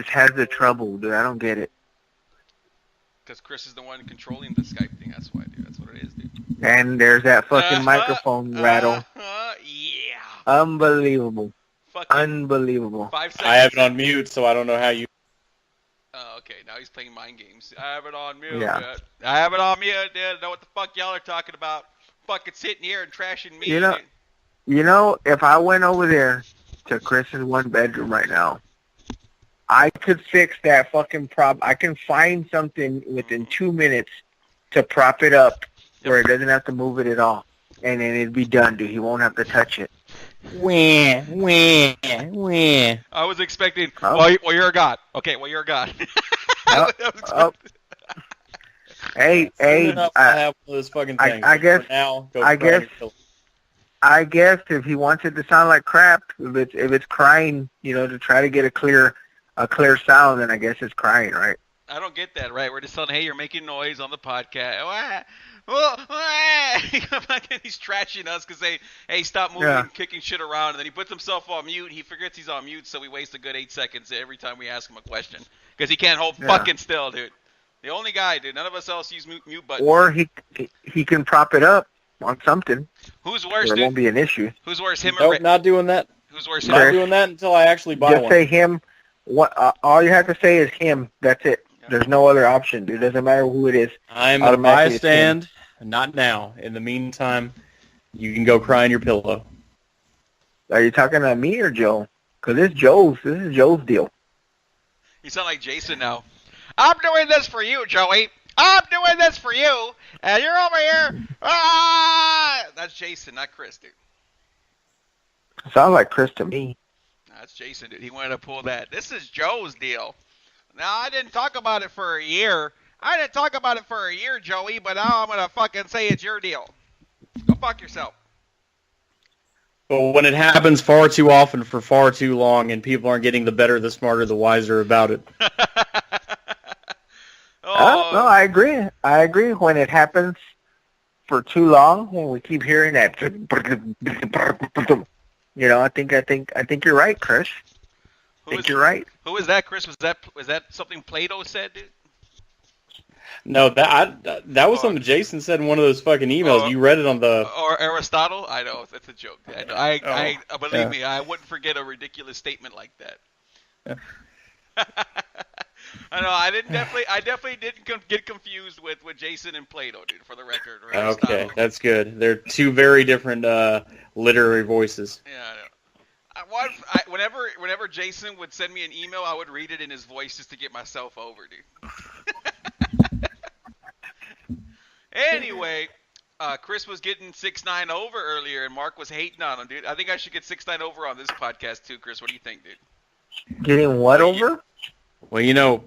just has the trouble, dude. I don't get it. Because Chris is the one controlling the Skype thing. That's why, dude. That's what it is, dude. And there's that fucking microphone rattle. Yeah. Unbelievable. Fucking Unbelievable. 5 seconds. I have it on mute, so I don't know how you... Oh, okay. Now he's playing mind games. I have it on mute, Yeah. dude. I have it on mute, dude. I know what the fuck y'all are talking about. Fucking sitting here and trashing me. You know, if I went over there to Chris's one bedroom right now, I could fix that fucking prop. I can find something within 2 minutes to prop it up where it doesn't have to move it at all. And then it'd be done, dude. He won't have to touch it. Wah. I was expecting, well, you're a god. Okay, well, you're a god. Hey, I have one of those fucking things. I guess if he wants it to sound like crap, if it's crying, you know, to try to get a clear sound, then I guess it's crying, right? I don't get that, right? We're just telling, hey, you're making noise on the podcast. He's trashing us because hey, stop moving, kicking shit around, and then he puts himself on mute. He forgets he's on mute, so we waste a good 8 seconds every time we ask him a question because he can't hold fucking still, dude. The only guy, dude. None of us else use mute buttons. Or he can prop it up on something. Who's worse, dude? It won't be an issue. Who's worse, him or Ray? not doing that. Who's worse, not doing that until I actually buy one. Just say him. What? All you have to say is him. That's it. Yeah. There's no other option, dude. It doesn't matter who it is. I'm a bystand. Not now. In the meantime, you can go cry in your pillow. Are you talking to me or Joe? Because this is Joe's deal. You sound like Jason now. I'm doing this for you, Joey. I'm doing this for you, and you're over here. That's Jason, not Chris, dude. Sounds like Chris to me. That's Jason, dude. He wanted to pull that. This is Joe's deal. Now, I didn't talk about it for a year. Joey, but now I'm going to fucking say it's your deal. Go fuck yourself. But when it happens far too often for far too long and people aren't getting the better, the smarter, the wiser about it. No, I agree. When it happens for too long, when we keep hearing that, you know, I think you're right, Chris. You're right. Who is that, Chris? Was that something Plato said, dude? No, that was something Jason said in one of those fucking emails. You read it on the... Or Aristotle? I know, it's a joke. I believe me, I wouldn't forget a ridiculous statement like that. Yeah. I know, I definitely didn't get confused with Jason and Plato, dude, for the record. Okay, that's good. They're two very different literary voices. Yeah, I know. Whenever Jason would send me an email, I would read it in his voice just to get myself over, dude. Anyway, Chris was getting 6'9" over earlier, and Mark was hating on him, dude. I think I should get 6'9" over on this podcast too, Chris. What do you think, dude? Getting what over? Well, you know,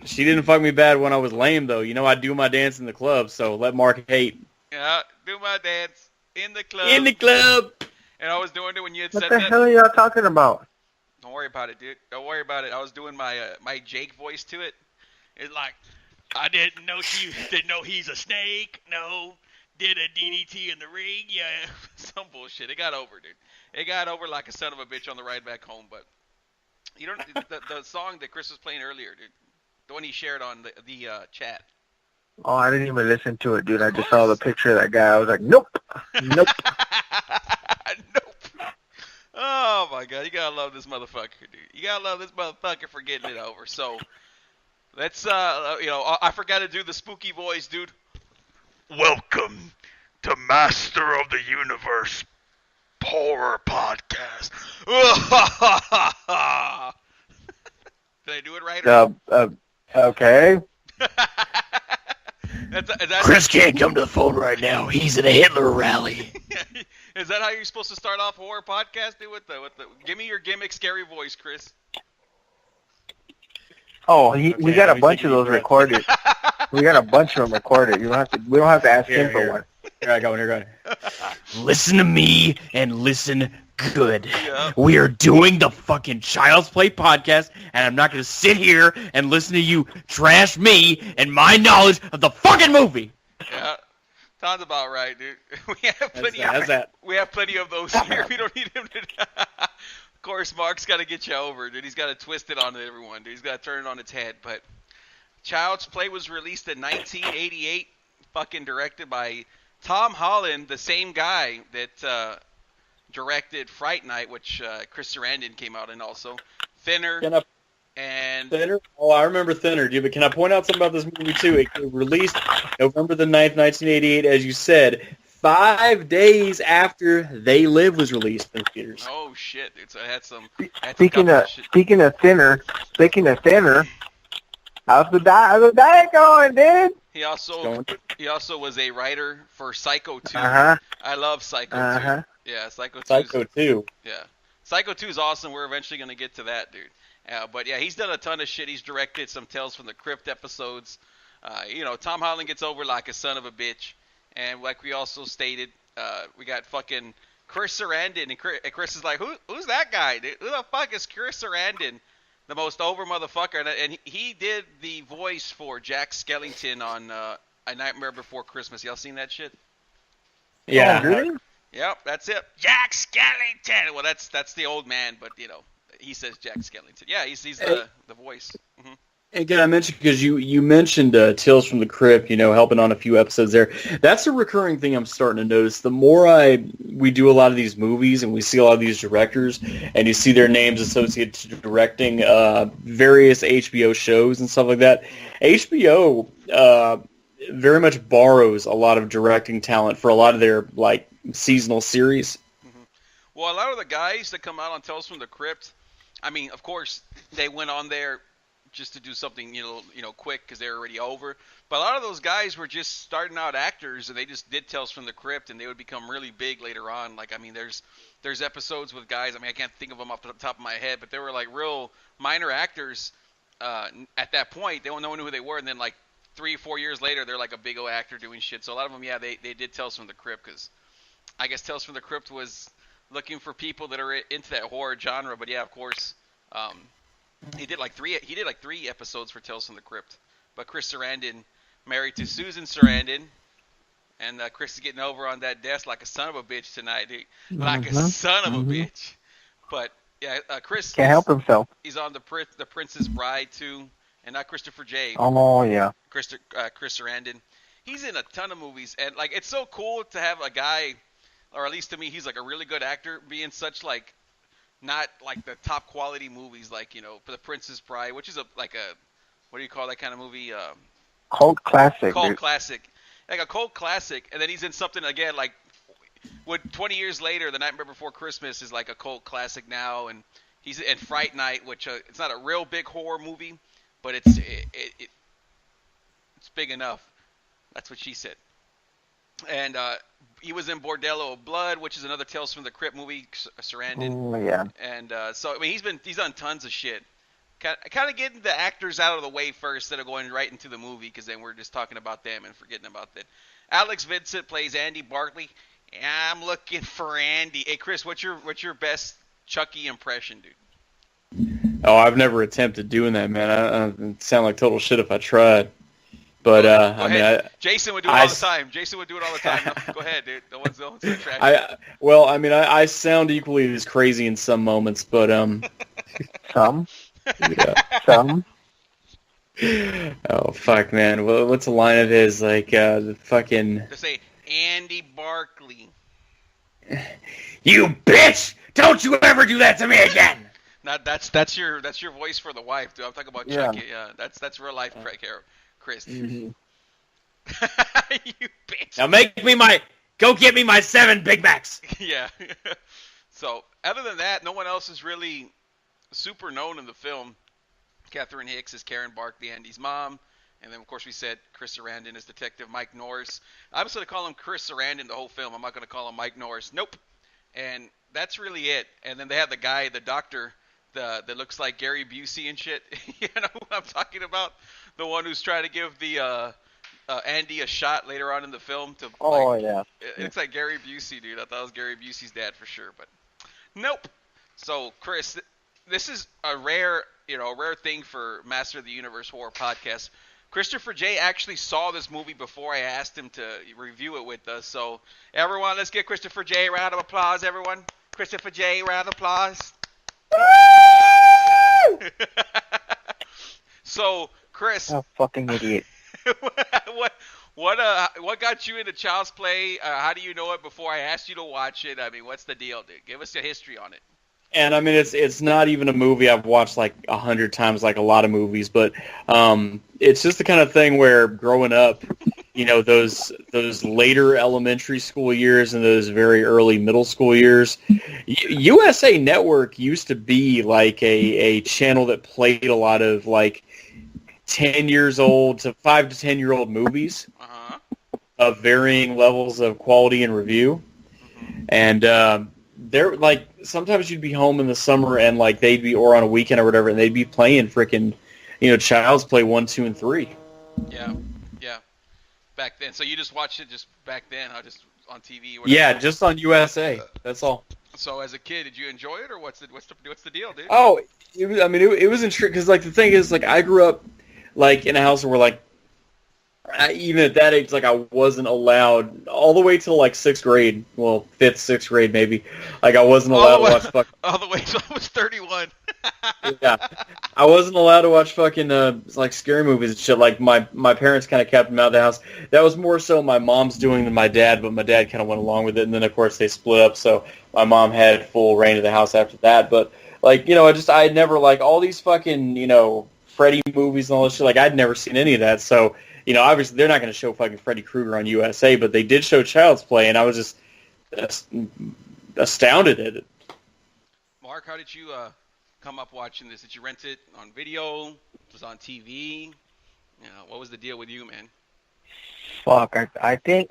she didn't fuck me bad when I was lame, though. You know, I do my dance in the club, so let Mark hate. Yeah, do my dance in the club. In the club. And I was doing it when you had said that. What the hell are y'all talking about? Don't worry about it, dude. Don't worry about it. I was doing my Jake voice to it. It's like, I didn't know he's a snake. No. Did a DDT in the ring. Yeah. Some bullshit. It got over, dude. It got over like a son of a bitch on the ride back home. But you don't the song that Chris was playing earlier, dude. The one he shared on the chat. Oh, I didn't even listen to it, dude. I just saw the picture of that guy. I was like, nope. Nope. Oh, my God. You got to love this motherfucker, dude. You got to love this motherfucker for getting it over. So, let's, I forgot to do the spooky voice, dude. Welcome to Master of the Universe Horror Podcast. Did I do it right? Okay. Chris can't come to the phone right now. He's at a Hitler rally. Is that how you're supposed to start off a horror podcast, dude? With the give me your gimmick, scary voice, Chris. Oh, we got a bunch of those recorded. We got a bunch of them recorded. We don't have to ask him for one. Here I go. Listen to me and listen good. Yeah. We are doing the fucking Child's Play podcast, and I'm not going to sit here and listen to you trash me and my knowledge of the fucking movie. Yeah, sounds about right, dude. We have plenty of those here. We don't need him to... course, Mark's got to get you over, dude. He's got to twist it on everyone, dude. He's got to turn it on its head. But Child's Play was released in 1988, fucking directed by Tom Holland, the same guy that directed Fright Night, which Chris Sarandon came out in also. Thinner. Thinner? Oh, I remember Thinner, dude. But can I point out something about this movie, too? It released November the 9th, 1988, as you said, 5 days after They Live was released in theaters. Oh, shit, dude. So I had some... Speaking of Thinner, how's the diet going, dude? He also was a writer for Psycho 2. Uh-huh. I love Psycho 2. Yeah, Psycho 2. Psycho 2. Yeah. Psycho 2 is awesome. We're eventually going to get to that, dude. But yeah, he's done a ton of shit. He's directed some Tales from the Crypt episodes. Tom Holland gets over like a son of a bitch. And like we also stated, we got fucking Chris Sarandon. And Chris is like, who's that guy, dude? Who the fuck is Chris Sarandon? The most over motherfucker. And he did the voice for Jack Skellington on A Nightmare Before Christmas. Y'all seen that shit? Yeah. Oh, really? Yep, that's it. Jack Skellington. Well, that's the old man, but he says Jack Skellington. Yeah, he's the voice. Mm-hmm. Again, I mentioned because you mentioned Tales from the Crypt, helping on a few episodes there. That's a recurring thing I'm starting to notice. The more we do a lot of these movies and we see a lot of these directors, and you see their names associated to directing various HBO shows and stuff like that, HBO very much borrows a lot of directing talent for a lot of their seasonal series. Mm-hmm. Well, a lot of the guys that come out on Tales from the Crypt, I mean, of course, they went on there just to do something, quick because they're already over. But a lot of those guys were just starting out actors, and they just did Tales from the Crypt, and they would become really big later on. There's episodes with guys. I mean, I can't think of them off the top of my head, but they were real minor actors at that point. No one knew who they were, and then 3 or 4 years later, they're a big old actor doing shit. So a lot of them, yeah, they did Tales from the Crypt because I guess Tales from the Crypt was looking for people that are into that horror genre. But yeah, of course. He did 3 episodes for Tales from the Crypt. But Chris Sarandon, married to Susan Sarandon, and Chris is getting over on that desk like a son of a bitch tonight, dude. Like a son of a bitch. But yeah, Chris can't help himself. He's on the Princess Bride too, and not Christopher J. Oh yeah, Chris Sarandon. He's in a ton of movies, and it's so cool to have a guy, or at least to me, he's a really good actor, being such not the top quality movies for The Princess Bride, which is what do you call that kind of movie? Cult classic. Classic. A cult classic, and then he's in something again 20 years later, The Nightmare Before Christmas is a cult classic now, and he's in Fright Night, which it's not a real big horror movie, but it's big enough. That's what she said. And he was in Bordello of Blood, which is another Tales from the Crypt movie, Sarandon. Yeah. And so I mean, he's done tons of shit. Kind of getting the actors out of the way first, instead of going right into the movie, because then we're just talking about them and forgetting about that. Alex Vincent plays Andy Barkley. I'm looking for Andy. Hey, Chris, what's your best Chucky impression, dude? Oh, I've never attempted doing that, man. I sound like total shit if I tried. But Jason would do it all the time. Jason would do it all the time. Go ahead, dude. No one's gonna trash I sound equally as crazy in some moments, but some. Yeah. Some. Oh fuck, man. Well, what's a line of his the fucking? Just say Andy Barkley. You bitch! Don't you ever do that to me again! That's your voice for the wife, dude. I'm talking about Chucky. Yeah, that's real life, Chris. Mm-hmm. You bitch. Now go get me my 7 Big Macs. Yeah. So other than that, no one else is really super known in the film. Catherine Hicks is Karen Barkley, Andy's mom. And then, of course, we said Chris Sarandon is Detective Mike Norris. I'm just going to call him Chris Sarandon the whole film. I'm not going to call him Mike Norris. Nope. And that's really it. And then they have the guy, the doctor, that looks like Gary Busey and shit. You know who I'm talking about? The one who's trying to give the Andy a shot later on in the film. Yeah. It looks like Gary Busey, dude. I thought it was Gary Busey's dad for sure. But nope. So, Chris, this is a rare thing for Master of the Universe Horror Podcast. Christopher J. actually saw this movie before I asked him to review it with us. So, everyone, let's give Christopher J. a round of applause, everyone. Christopher J. round of applause. So, Chris, Oh, fucking idiot. what got you into Child's Play? How do you know it before I asked you to watch it? I mean, what's the deal, dude? Give us the history on it. And I mean, it's not even a movie I've watched like 100 times, like a lot of movies, but it's just the kind of thing where growing up, you know, those later elementary school years and those very early middle school years, USA Network used to be like a channel that played a lot of like 10 years old to 5 to 10 year old movies of varying levels of quality and review, and they're like, sometimes you'd be home in the summer and like they'd be, or on a weekend or whatever, and they'd be playing freaking, you know, Child's Play 1, 2, and 3. Yeah. Back then, so you just watched it just back then, huh? Just on TV? Yeah, just on USA. That's all. So as a kid, did you enjoy it, or what's the deal, dude? Oh, it was intriguing because like the thing is, like, I grew up like in a house where like even at that age, like, I wasn't allowed all the way till like 6th grade. Well, 5th, 6th grade maybe. Like, I wasn't allowed to watch fucking. All the way till I was 31. Yeah, I wasn't allowed to watch fucking like scary movies and shit. Like, my parents kind of kept them out of the house. That was more so my mom's doing than my dad, but my dad kind of went along with it. And then of course they split up, so my mom had full reign of the house after that. But like, you know, I had never, like, all these fucking, you know, Freddy movies and all this shit. Like, I'd never seen any of that. So, you know, obviously they're not going to show fucking Freddy Krueger on USA, but they did show Child's Play, and I was just astounded at it. Mark, how did you come up watching this? Did you rent it on video? Was it on TV? You know, what was the deal with you, man? Fuck, I think,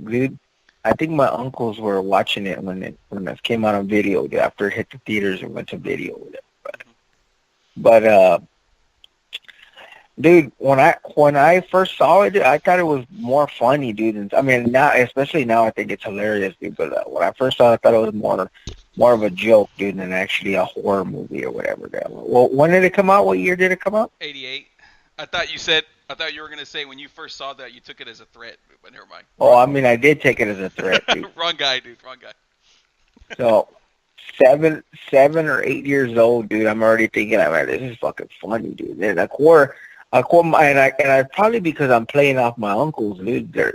dude. I think my uncles were watching it when it came out on video after it hit the theaters and went to video with it. But dude, when I first saw it, I thought it was more funny, dude. And I mean, now, especially now, I think it's hilarious, dude. But when I first saw it, I thought it was more of a joke, dude, than actually a horror movie or whatever. Well, when did it come out? What year did it come out? 88. I thought you were gonna say when you first saw that you took it as a threat, but never mind. Oh, I mean, I did take it as a threat, dude. Wrong guy, dude. Wrong guy. So, 7 or 8 years old, dude. I'm already thinking, man, this is fucking funny, dude. And I probably because I'm playing off my uncles, dude. They're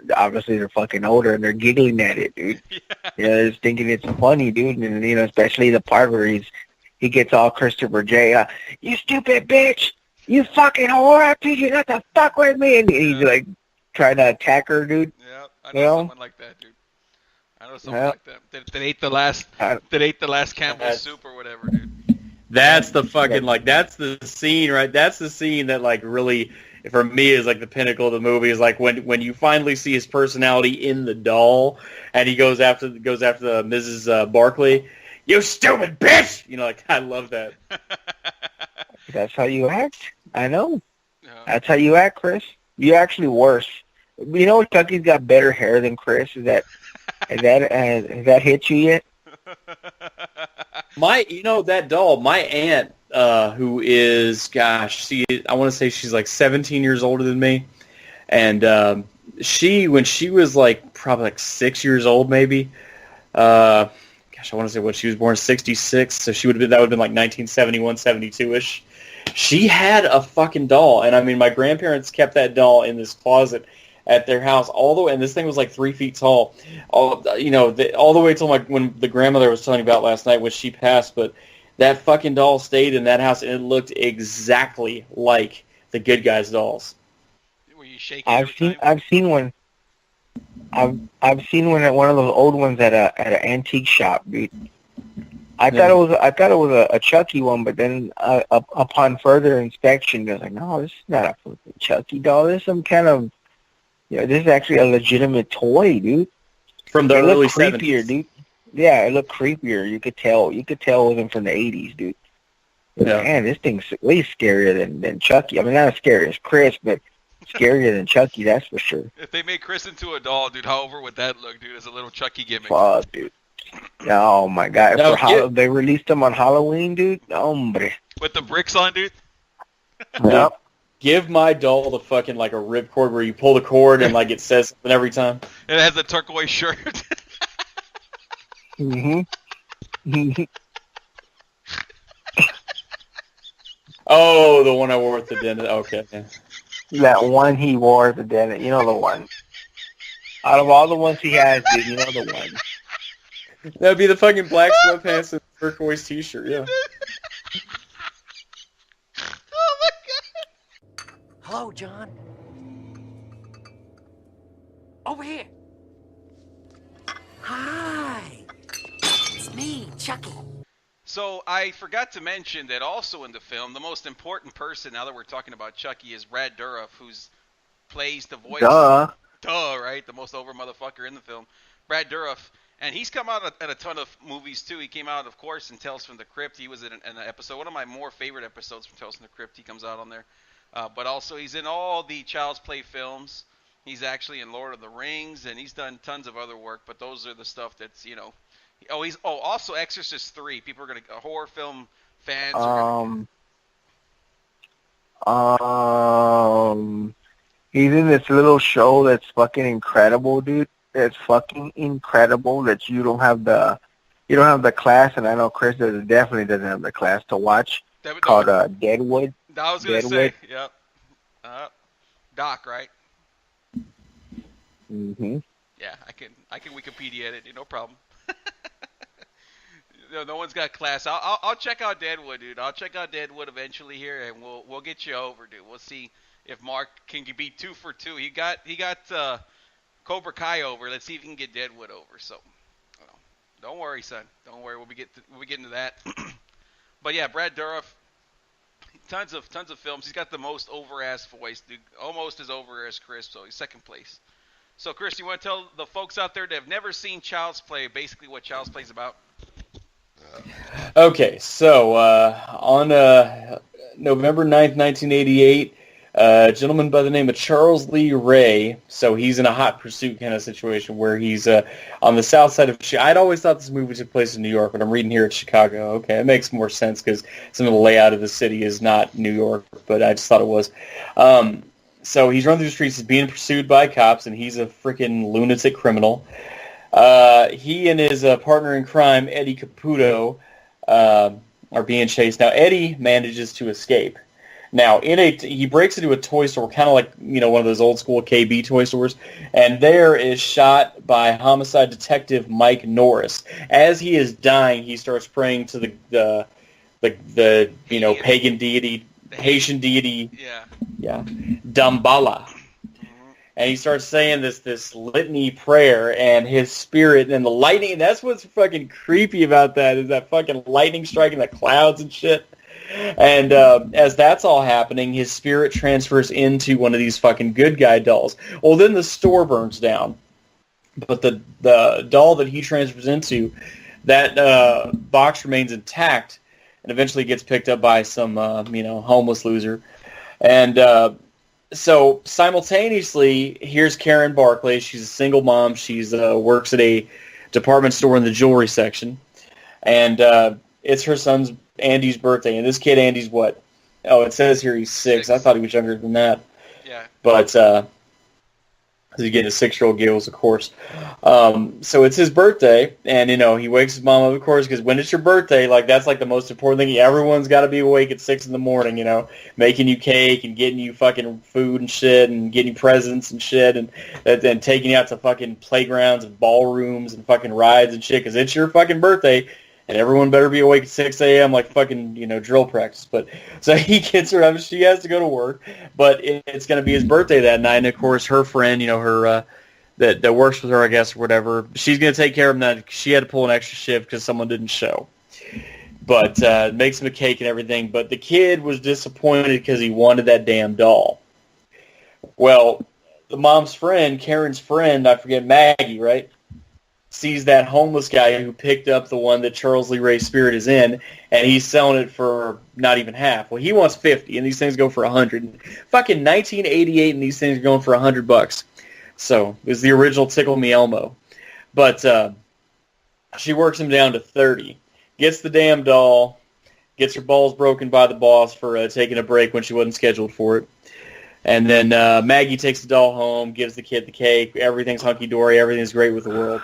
fucking older and they're giggling at it, dude. Yeah. You know, they're just thinking it's funny, dude. And you know, especially the part where he gets all Christopher J. You stupid bitch. You fucking whore! I told you not to fuck with me, and he's like trying to attack her, dude. Yeah, I know someone like that, dude. I know someone like that. That ate the last Campbell's soup or whatever, dude. That's the fucking, like, that's the scene, right? That's the scene that, like, really, for me, is like the pinnacle of the movie. Is like when you finally see his personality in the doll, and he goes after the Mrs. Barkley. You stupid bitch! You know, like, I love that. That's how you act. I know. Yeah. That's how you act, Chris. You're actually worse. You know, Chucky's got better hair than Chris. Has that hit you yet? That doll, my aunt, who is, I want to say she's like 17 years older than me, and when she was like probably like 6 years old, maybe. I want to say when she was born 66, so that would have been like 1971, 72-ish. She had a fucking doll, and I mean, my grandparents kept that doll in this closet at their house all the way, and this thing was like 3 feet tall, all the way till when the grandmother was telling me about last night when she passed. But that fucking doll stayed in that house, and it looked exactly like the Good Guys dolls. Were you shaking? I've seen one. I've seen one at one of those old ones at an antique shop, dude. I thought it was a Chucky one, but then upon further inspection, I was like, no, this is not a fucking Chucky doll. This is some kind of, this is actually a legitimate toy, dude. From the early creepier, 70s. Dude. Yeah, it looked creepier. You could tell it wasn't from the 80s, dude. Yeah. Man, this thing's way scarier than Chucky. I mean, not as scary as Chris, but scarier than Chucky, that's for sure. If they made Chris into a doll, dude, how over would that look, dude, as a little Chucky gimmick? Fuck, dude. Oh, my God. They released them on Halloween, dude? Hombre. With the bricks on, dude? Yep. Give my doll the fucking, like, a ripcord where you pull the cord and, like, it says something every time. It has a turquoise shirt. Mm-hmm. Oh, the one I wore at the dentist. Okay. Yeah. That one he wore at the dentist. You know the one. Out of all the ones he has, dude, you know the one. That'd be the fucking black sweatpants and turquoise t-shirt, yeah. Oh my god! Hello, John. Over here. Hi. It's me, Chucky. So I forgot to mention that also in the film, the most important person, now that we're talking about Chucky, is Brad Dourif, who's plays the voice. Duh, right? The most over motherfucker in the film. Brad Dourif. And he's come out in a ton of movies, too. He came out, of course, in Tales from the Crypt. He was in an episode, one of my more favorite episodes from Tales from the Crypt. He comes out on there. But also, he's in all the Child's Play films. He's actually in Lord of the Rings, and he's done tons of other work. But those are the stuff that's, you know... also Exorcist 3. People are going to... Horror film fans he's in this little show that's fucking incredible, dude. It's fucking incredible that you don't have the class, and I know Chris definitely doesn't have the class to watch. Called Deadwood. I was gonna say, yep. Doc, right? Mhm. Yeah, I can Wikipedia it, no problem. No one's got class. I'll check out Deadwood, dude. I'll check out Deadwood eventually here, and we'll get you over, dude. We'll see if Mark can be 2 for 2. He got Cobra Kai over. Let's see if he can get Deadwood over. So, don't worry, son. Don't worry. We'll be getting to that. But yeah, Brad Dourif, tons of films. He's got the most over-ass voice, dude. Almost as over as Chris. So he's second place. So Chris, you want to tell the folks out there that have never seen Child's Play basically what Child's Play is about? Okay, so on November 9th, 1988. A gentleman by the name of Charles Lee Ray, so he's in a hot pursuit kind of situation where he's on the south side of Chicago. I'd always thought this movie took place in New York, but I'm reading here at Chicago. Okay, it makes more sense because some of the layout of the city is not New York, but I just thought it was. So he's running through the streets, he's being pursued by cops, and he's a freaking lunatic criminal. He and his partner in crime, Eddie Caputo, are being chased. Now, Eddie manages to escape. Now, he breaks into a toy store, kind of like, one of those old school KB toy stores, and there is shot by homicide detective Mike Norris. As he is dying, he starts praying to the pagan deity, Haitian deity, Damballa. And he starts saying this litany prayer, and his spirit and the lightning. And that's what's fucking creepy about that, is that fucking lightning striking the clouds and shit. And as that's all happening, his spirit transfers into one of these fucking good guy dolls. Well, then the store burns down. But the doll that he transfers into, that box remains intact and eventually gets picked up by some, homeless loser. And so simultaneously, here's Karen Barclay. She's a single mom. She's works at a department store in the jewelry section. And it's her son's Andy's birthday, and this kid Andy's what? Oh, it says here he's 6. I thought he was younger than that. Yeah. But he's getting a 6-year-old giggles, of course. So it's his birthday, and he wakes his mom up, of course, because when it's your birthday, that's the most important thing. Everyone's got to be awake at 6 in the morning, making you cake and getting you fucking food and shit, and getting you presents and shit, and then taking you out to fucking playgrounds and ballrooms and fucking rides and shit, because it's your fucking birthday. And everyone better be awake at 6 a.m. like fucking, drill practice. But so he gets her up. She has to go to work. But it's going to be his birthday that night. And, of course, her friend, her that works with her, I guess, or whatever, she's going to take care of him. That she had to pull an extra shift because someone didn't show. But makes him a cake and everything. But the kid was disappointed because he wanted that damn doll. Well, the mom's friend, Karen's friend, I forget, Maggie, right? Sees that homeless guy who picked up the one that Charles Lee Ray's spirit is in, and he's selling it for not even half. Well, he wants 50, and these things go for 100. Fucking 1988, and these things are going for $100. So it was the original Tickle Me Elmo. But she works him down to 30. Gets the damn doll. Gets her balls broken by the boss for taking a break when she wasn't scheduled for it. And then Maggie takes the doll home, gives the kid the cake. Everything's hunky-dory. Everything's great with the world.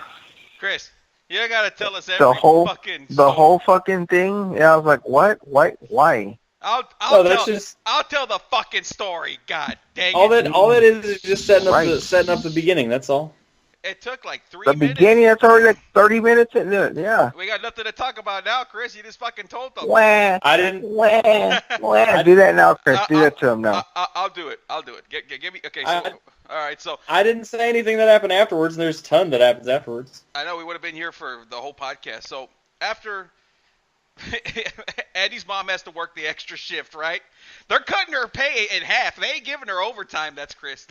Chris, you gotta tell us the whole fucking thing. Yeah, I was like, what? Why? I'll tell the fucking story. God dang it. All that is just setting up the beginning. That's all. It took like 3 The minutes. beginning, that's already like 30 minutes in it. Yeah. We got nothing to talk about now, Chris. You just fucking told them. I didn't. Do that now, Chris. Do that to him now. I'll do it. Give me. Okay. So, all right. So I didn't say anything that happened afterwards, and there's a ton that happens afterwards. I know we would have been here for the whole podcast. So after Eddie's mom has to work the extra shift, right? They're cutting her pay in half. They ain't giving her overtime. That's Chris.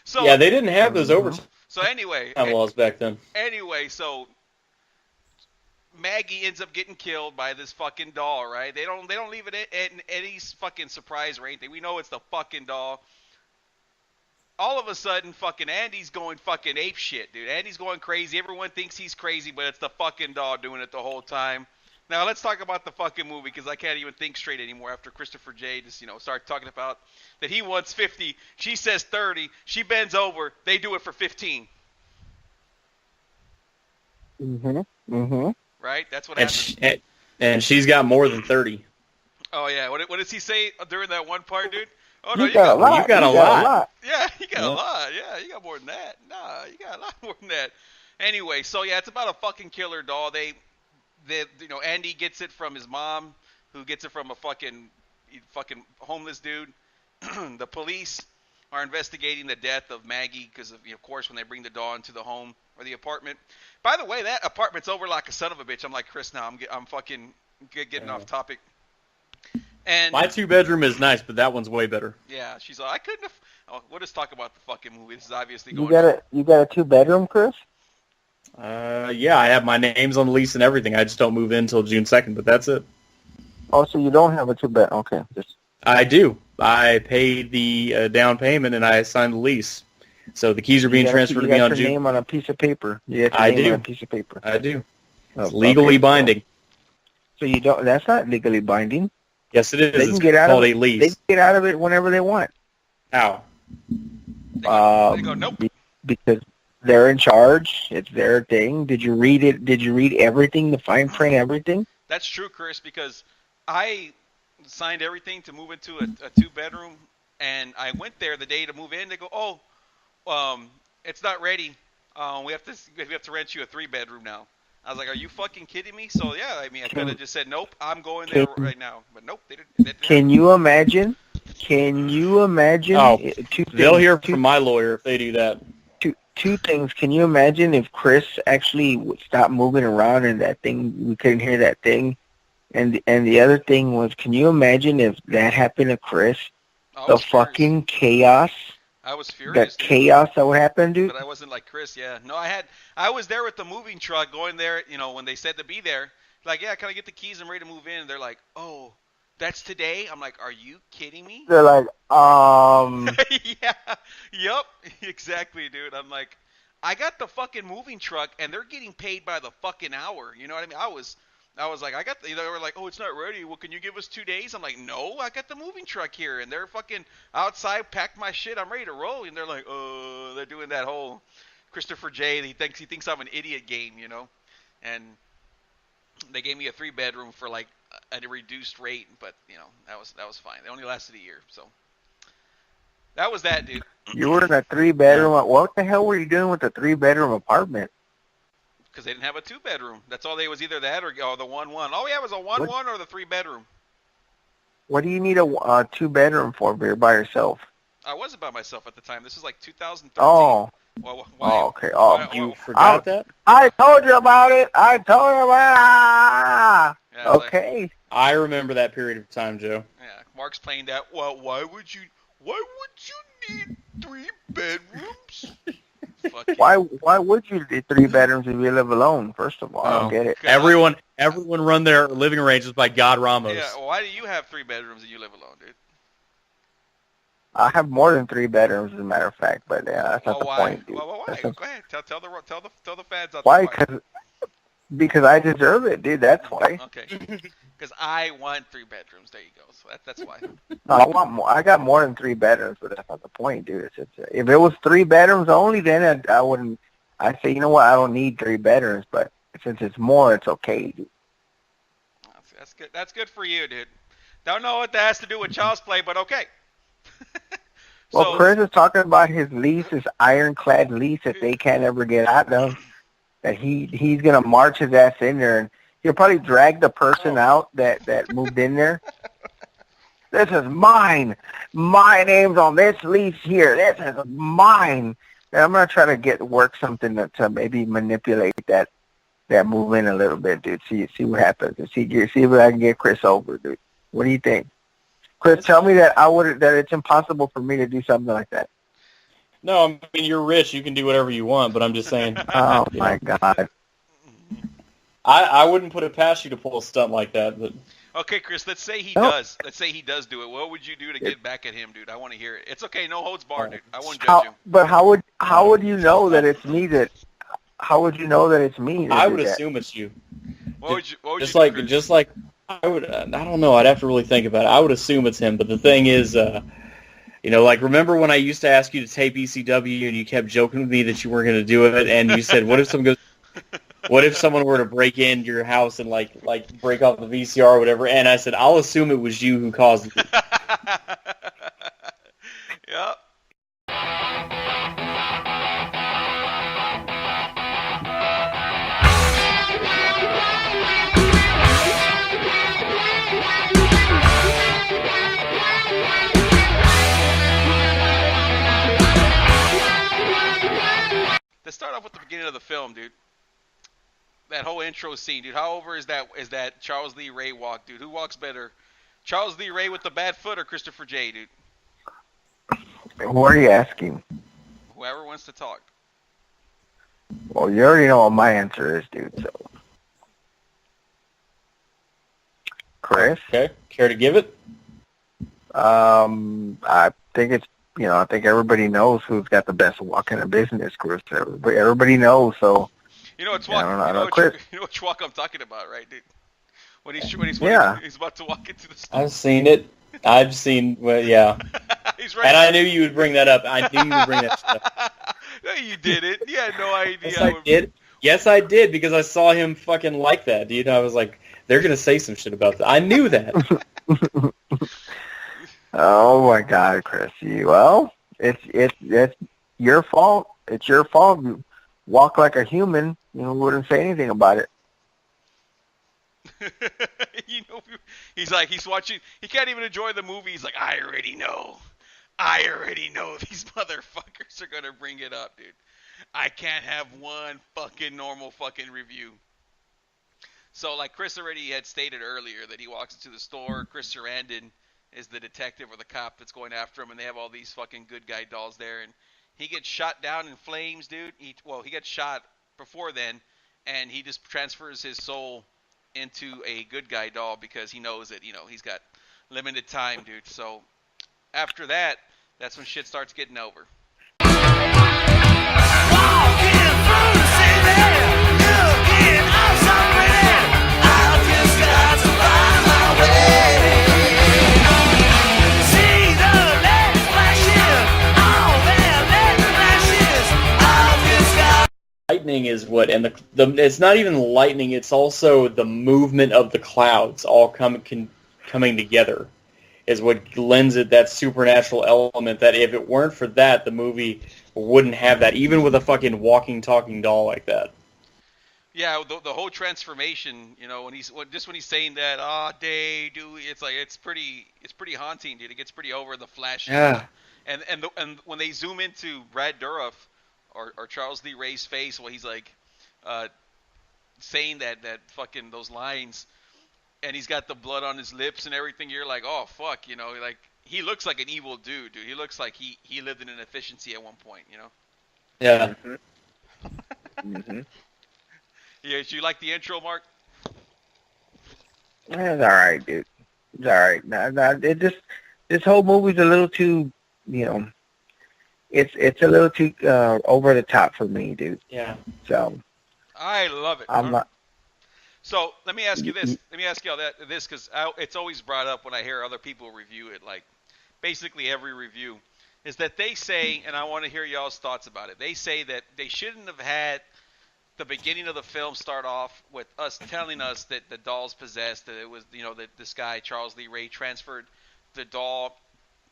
So, yeah, they didn't have those overtime laws back then. Anyway, so Maggie ends up getting killed by this fucking doll, right? They don't leave it in Eddie's fucking surprise or anything. We know it's the fucking doll. All of a sudden, fucking Andy's going fucking ape shit, dude. Andy's going crazy. Everyone thinks he's crazy, but it's the fucking doll doing it the whole time. Now, let's talk about the fucking movie, because I can't even think straight anymore after Christopher J. just, started talking about that he wants 50. She says 30. She bends over. They do it for 15. Right? That's what happens. And she's got more than 30. Oh, yeah. What does he say during that one part, dude? Oh, no, you got a lot. You got a lot. Yeah, you got a lot. Yeah, you got more than that. Nah, you got a lot more than that. Anyway, so, yeah, it's about a fucking killer doll. Andy gets it from his mom, who gets it from a fucking homeless dude. The police are investigating the death of Maggie because of course, when they bring the doll into the home or the apartment. By the way, that apartment's over like a son of a bitch. I'm like, Chris, now I'm fucking getting off topic. And my 2-bedroom is nice, but that one's way better. Yeah, she's like, I couldn't have. Oh, we'll just talk about the fucking movie. This is obviously going. You got a 2-bedroom, Chris? Yeah, I have my names on the lease and everything. I just don't move in until June 2nd, but that's it. Oh, so you don't have a 2-bedroom? Okay. I do. I paid the down payment and I signed the lease. So the keys are being transferred to me on June. You got your name on a piece of paper. I do. On a piece of paper. I do. It's legally binding. So you don't? That's not legally binding. Yes, it is. They can get out of it. Lease. They can get out of it whenever they want. How? They go, nope. Because they're in charge. It's their thing. Did you read it? Did you read everything, the fine print, everything? That's true, Chris, because I signed everything to move into a 2-bedroom, and I went there the day to move in. They go, it's not ready. We have to rent you a 3-bedroom now. I was like, are you fucking kidding me? So, yeah, I mean, I could have just said, nope, I'm going there right now. But nope, they didn't. Can you imagine? Oh, they'll hear from my lawyer if they do that. Two things. Can you imagine if Chris actually would stop moving around and that thing, we couldn't hear that thing? And the other thing was, can you imagine if that happened to Chris? The fucking chaos. I was furious. That chaos that would happen, dude. But I wasn't like Chris, yeah. No, I was there with the moving truck going there, when they said to be there. Like, yeah, can I get the keys? I'm ready to move in. And they're like, oh, that's today? I'm like, are you kidding me? They're like, Yeah, yep, exactly, dude. I'm like, I got the fucking moving truck, and they're getting paid by the fucking hour. You know what I mean? I was like, they were like, oh, it's not ready. Well, can you give us 2 days? I'm like, no, I got the moving truck here, and they're fucking outside, packed my shit. I'm ready to roll, and they're like, oh, they're doing that whole Christopher J. He thinks I'm an idiot game, and they gave me a 3-bedroom for like at a reduced rate, but that was fine. They only lasted a year, so that was that, dude. You were in a 3-bedroom. What the hell were you doing with a 3-bedroom apartment? Because they didn't have a 2-bedroom. That's all. They was either that or the 1-1. All we had was a 1-1 or the 3-bedroom. What do you need a 2-bedroom for? If you're by yourself. I wasn't by myself at the time. This is like 2013. Oh. Well, okay. Oh, you forgot that? I told you about it. Yeah, okay. Like, I remember that period of time, Joe. Yeah, Mark's playing that. Well, why would you need 3 bedrooms? Why would you need 3 bedrooms if you live alone? First of all, I don't get it. Everyone run their living arrangements by God Ramos. Yeah, why do you have 3 bedrooms and you live alone, dude? I have more than 3 bedrooms, as a matter of fact, but that's not the point, dude. Well, why? Go ahead, tell the fans out there why. Because I deserve it, dude. That's why. Okay. Because I want 3 bedrooms. There you go. So that's why. No, I want more. I got more than 3 bedrooms, but that's not the point, dude. If it was 3 bedrooms only, then I wouldn't. I'd say, you know what? I don't need 3 bedrooms, but since it's more, it's okay, dude. That's good. That's good for you, dude. Don't know what that has to do with child's play, but okay. Well, Chris is talking about his lease, his ironclad lease that they can't ever get out of. That he's gonna march his ass in there, and he'll probably drag the person out that moved in there. This is mine. My name's on this lease here. This is mine. And I'm gonna try to work something to maybe manipulate that move in a little bit, dude. See what happens. See if I can get Chris over, dude. What do you think? Chris, tell me that it's impossible for me to do something like that. No, I mean, you're rich. You can do whatever you want, but I'm just saying. Oh, my God. I wouldn't put it past you to pull a stunt like that. But okay, Chris, let's say he does. Let's say he does do it. What would you do to get back at him, dude? I want to hear it. It's okay. No holds barred, dude. I won't judge you. But how would you know that it's me how would you know that it's me? I would assume it's you. What would you just like I would. I don't know. I'd have to really think about it. I would assume it's him. But the thing is, like, remember when I used to ask you to tape ECW and you kept joking with me that you weren't going to do it, and you said, what if someone were to break into your house and like break off the VCR or whatever? And I said, I'll assume it was you who caused it. Yep. Let's start off with the beginning of the film, dude. That whole intro scene, dude. How over is that Charles Lee Ray walk, dude? Who walks better? Charles Lee Ray with the bad foot or Christopher J, dude? What are you asking? Whoever wants to talk. Well, you already know what my answer is, dude, so. Chris? Okay. Care to give it? I think it's, I think everybody knows who's got the best walk in the business, Chris. Everybody knows, so. You know what walk I'm talking about, right, dude? When he's about to walk into the store. I've seen it. Yeah. He's right. And I knew you would bring that up. I knew you would bring that stuff. No, you didn't. You had no idea. Yes, I did. Yes, I did, because I saw him fucking like that, dude. I was like, they're going to say some shit about that. I knew that. Oh, my God, Chris. It's your fault. It's your fault. You walk like a human. Wouldn't say anything about it. He's watching. He can't even enjoy the movie. He's like, I already know these motherfuckers are gonna bring it up, dude. I can't have one fucking normal fucking review. So, like Chris already had stated earlier, that he walks into the store. Chris Sarandon is the detective or the cop that's going after him, and they have all these fucking good guy dolls there, and he gets shot down in flames, dude. He gets shot before then, and he just transfers his soul into a good guy doll because he knows that, he's got limited time, dude. So after that, that's when shit starts getting over. Lightning is what, and it's not even lightning, it's also the movement of the clouds all coming together is what lends it that supernatural element that if it weren't for that, the movie wouldn't have that, even with a fucking walking, talking doll like that. Yeah, the whole transformation, when he's saying that, day, dude, it's pretty haunting, dude. It gets pretty over the flash. Yeah. And when they zoom into Brad Dourif or Charles Lee Ray's face while he's like saying that fucking those lines, and he's got the blood on his lips and everything, you're like, oh fuck, like he looks like an evil dude. He looks like he lived in an efficiency at one point, Yeah. Mm-hmm. Yeah, do you like the intro, Mark? It's all right, dude. It's all right. This whole movie's a little too, it's a little too over the top for me, dude. Yeah. So. I love it. I'm not. So let me ask you this. Let me ask you all this because it's always brought up when I hear other people review it. Like basically every review is that they say, and I want to hear y'all's thoughts about it. They say that they shouldn't have had the beginning of the film start off with us telling us that the doll's possessed, that it was, that this guy, Charles Lee Ray, transferred the doll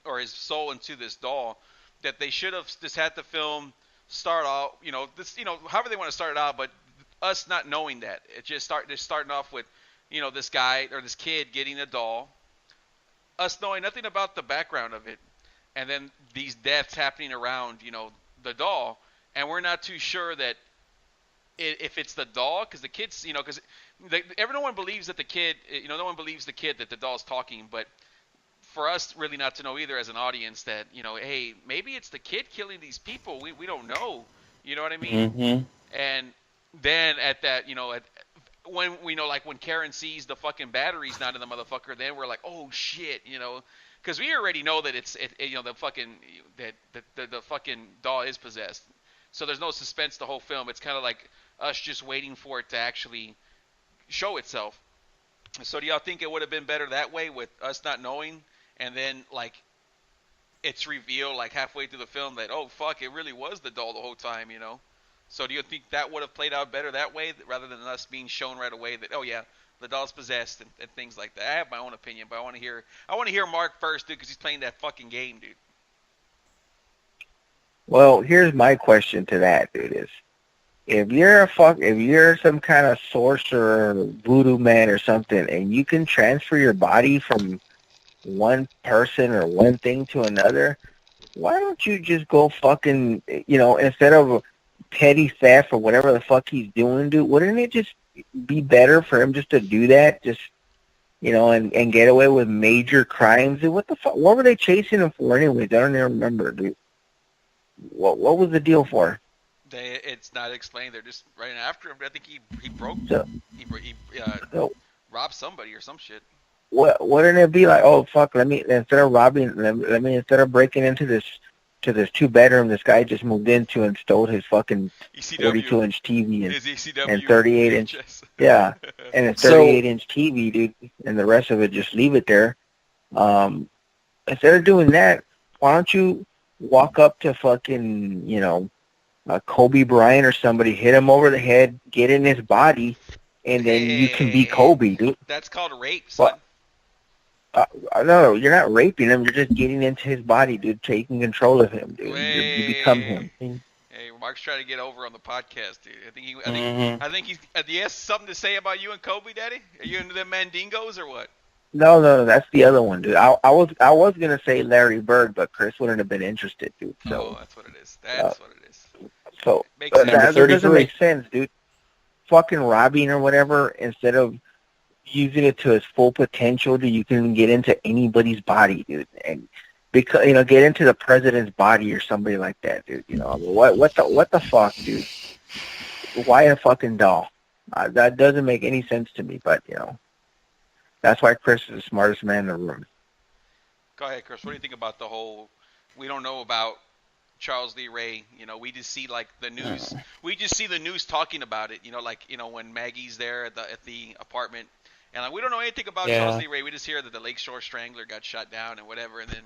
or his soul into this doll, that they should have just had the film start off, however they want to start it out, but us not knowing that. It just starting off with, this guy or this kid getting a doll, us knowing nothing about the background of it, and then these deaths happening around, the doll, and we're not too sure that if it's the doll, because the kids, because everyone believes that the kid, no one believes the kid that the doll's talking, but for us really not to know either as an audience that, hey, maybe it's the kid killing these people. We don't know. You know what I mean? Mm-hmm. And then at that, when when Karen sees the fucking batteries not in the motherfucker, then we're like, oh shit, because we already know that the fucking the fucking doll is possessed. So there's no suspense the whole film. It's kind of like us just waiting for it to actually show itself. So do y'all think it would have been better that way with us not knowing, and then it's revealed halfway through the film that, oh fuck, it really was the doll the whole time, So do you think that would have played out better that way rather than us being shown right away that, oh yeah, the doll's possessed and things like that? I have my own opinion, but I want to hear Mark first, dude, because he's playing that fucking game, dude. Well, here's my question to that, dude, is if you're some kind of sorcerer, voodoo man or something, and you can transfer your body from one person or one thing to another, why don't you just go fucking, instead of petty theft or whatever the fuck he's doing, dude, wouldn't it just be better for him just to do that, just, and get away with major crimes? Dude, what the fuck? What were they chasing him for anyways? I don't even remember, dude. What was the deal for? It's not explained. They're just running after him. I think he broke. He robbed somebody or some shit. Wouldn't it be like, oh fuck? Instead of breaking into this 2-bedroom this guy just moved into and stole his fucking 42-inch TV and 38-inch, yeah, and a 38-inch TV, dude, and the rest of it just leave it there. Instead of doing that, why don't you walk up to fucking, Kobe Bryant or somebody, hit him over the head, get in his body, and then you can be Kobe, dude. That's called rape, son. No, you're not raping him. You're just getting into his body, dude, taking control of him, dude. You become him. Hey, Mark's trying to get over on the podcast, dude. I think he has something to say about you and Kobe, Daddy. Are you into them Mandingos or what? No, that's the other one, dude. I was gonna say Larry Bird, but Chris wouldn't have been interested, dude. So that's what it is. That's what it is. So that doesn't make sense, dude. Fucking robbing or whatever, instead of using it to its full potential, dude, you can get into anybody's body, dude, and because get into the president's body or somebody like that, dude. What the fuck, dude? Why a fucking doll? That doesn't make any sense to me, but that's why Chris is the smartest man in the room. Go ahead, Chris. What do you think about the whole? We don't know about Charles Lee Ray. We just see the news. We just see the news talking about it. When Maggie's there at the apartment, and we don't know anything about Charles Lee Ray. We just hear that the Lakeshore Strangler got shot down and whatever. And then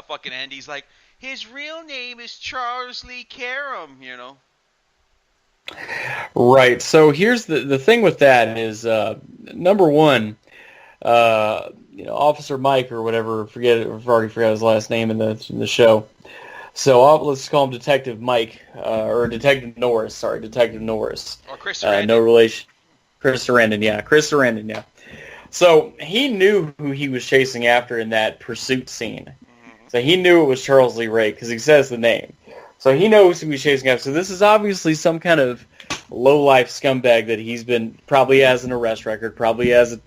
fucking Andy's like, his real name is Charles Lee Karam. Right. So here's the thing with that is, number one, Officer Mike or whatever, I've already forgot his last name in the show. So let's call him Detective Mike, or Detective Norris. Sorry, Detective Norris. Or Chris Sarandon. No relation. Chris Sarandon, yeah. So he knew who he was chasing after in that pursuit scene. Mm-hmm. So he knew it was Charles Lee Ray because he says the name. So he knows who he's chasing after. So this is obviously some kind of low-life scumbag that he's been, probably has an arrest record, probably has a,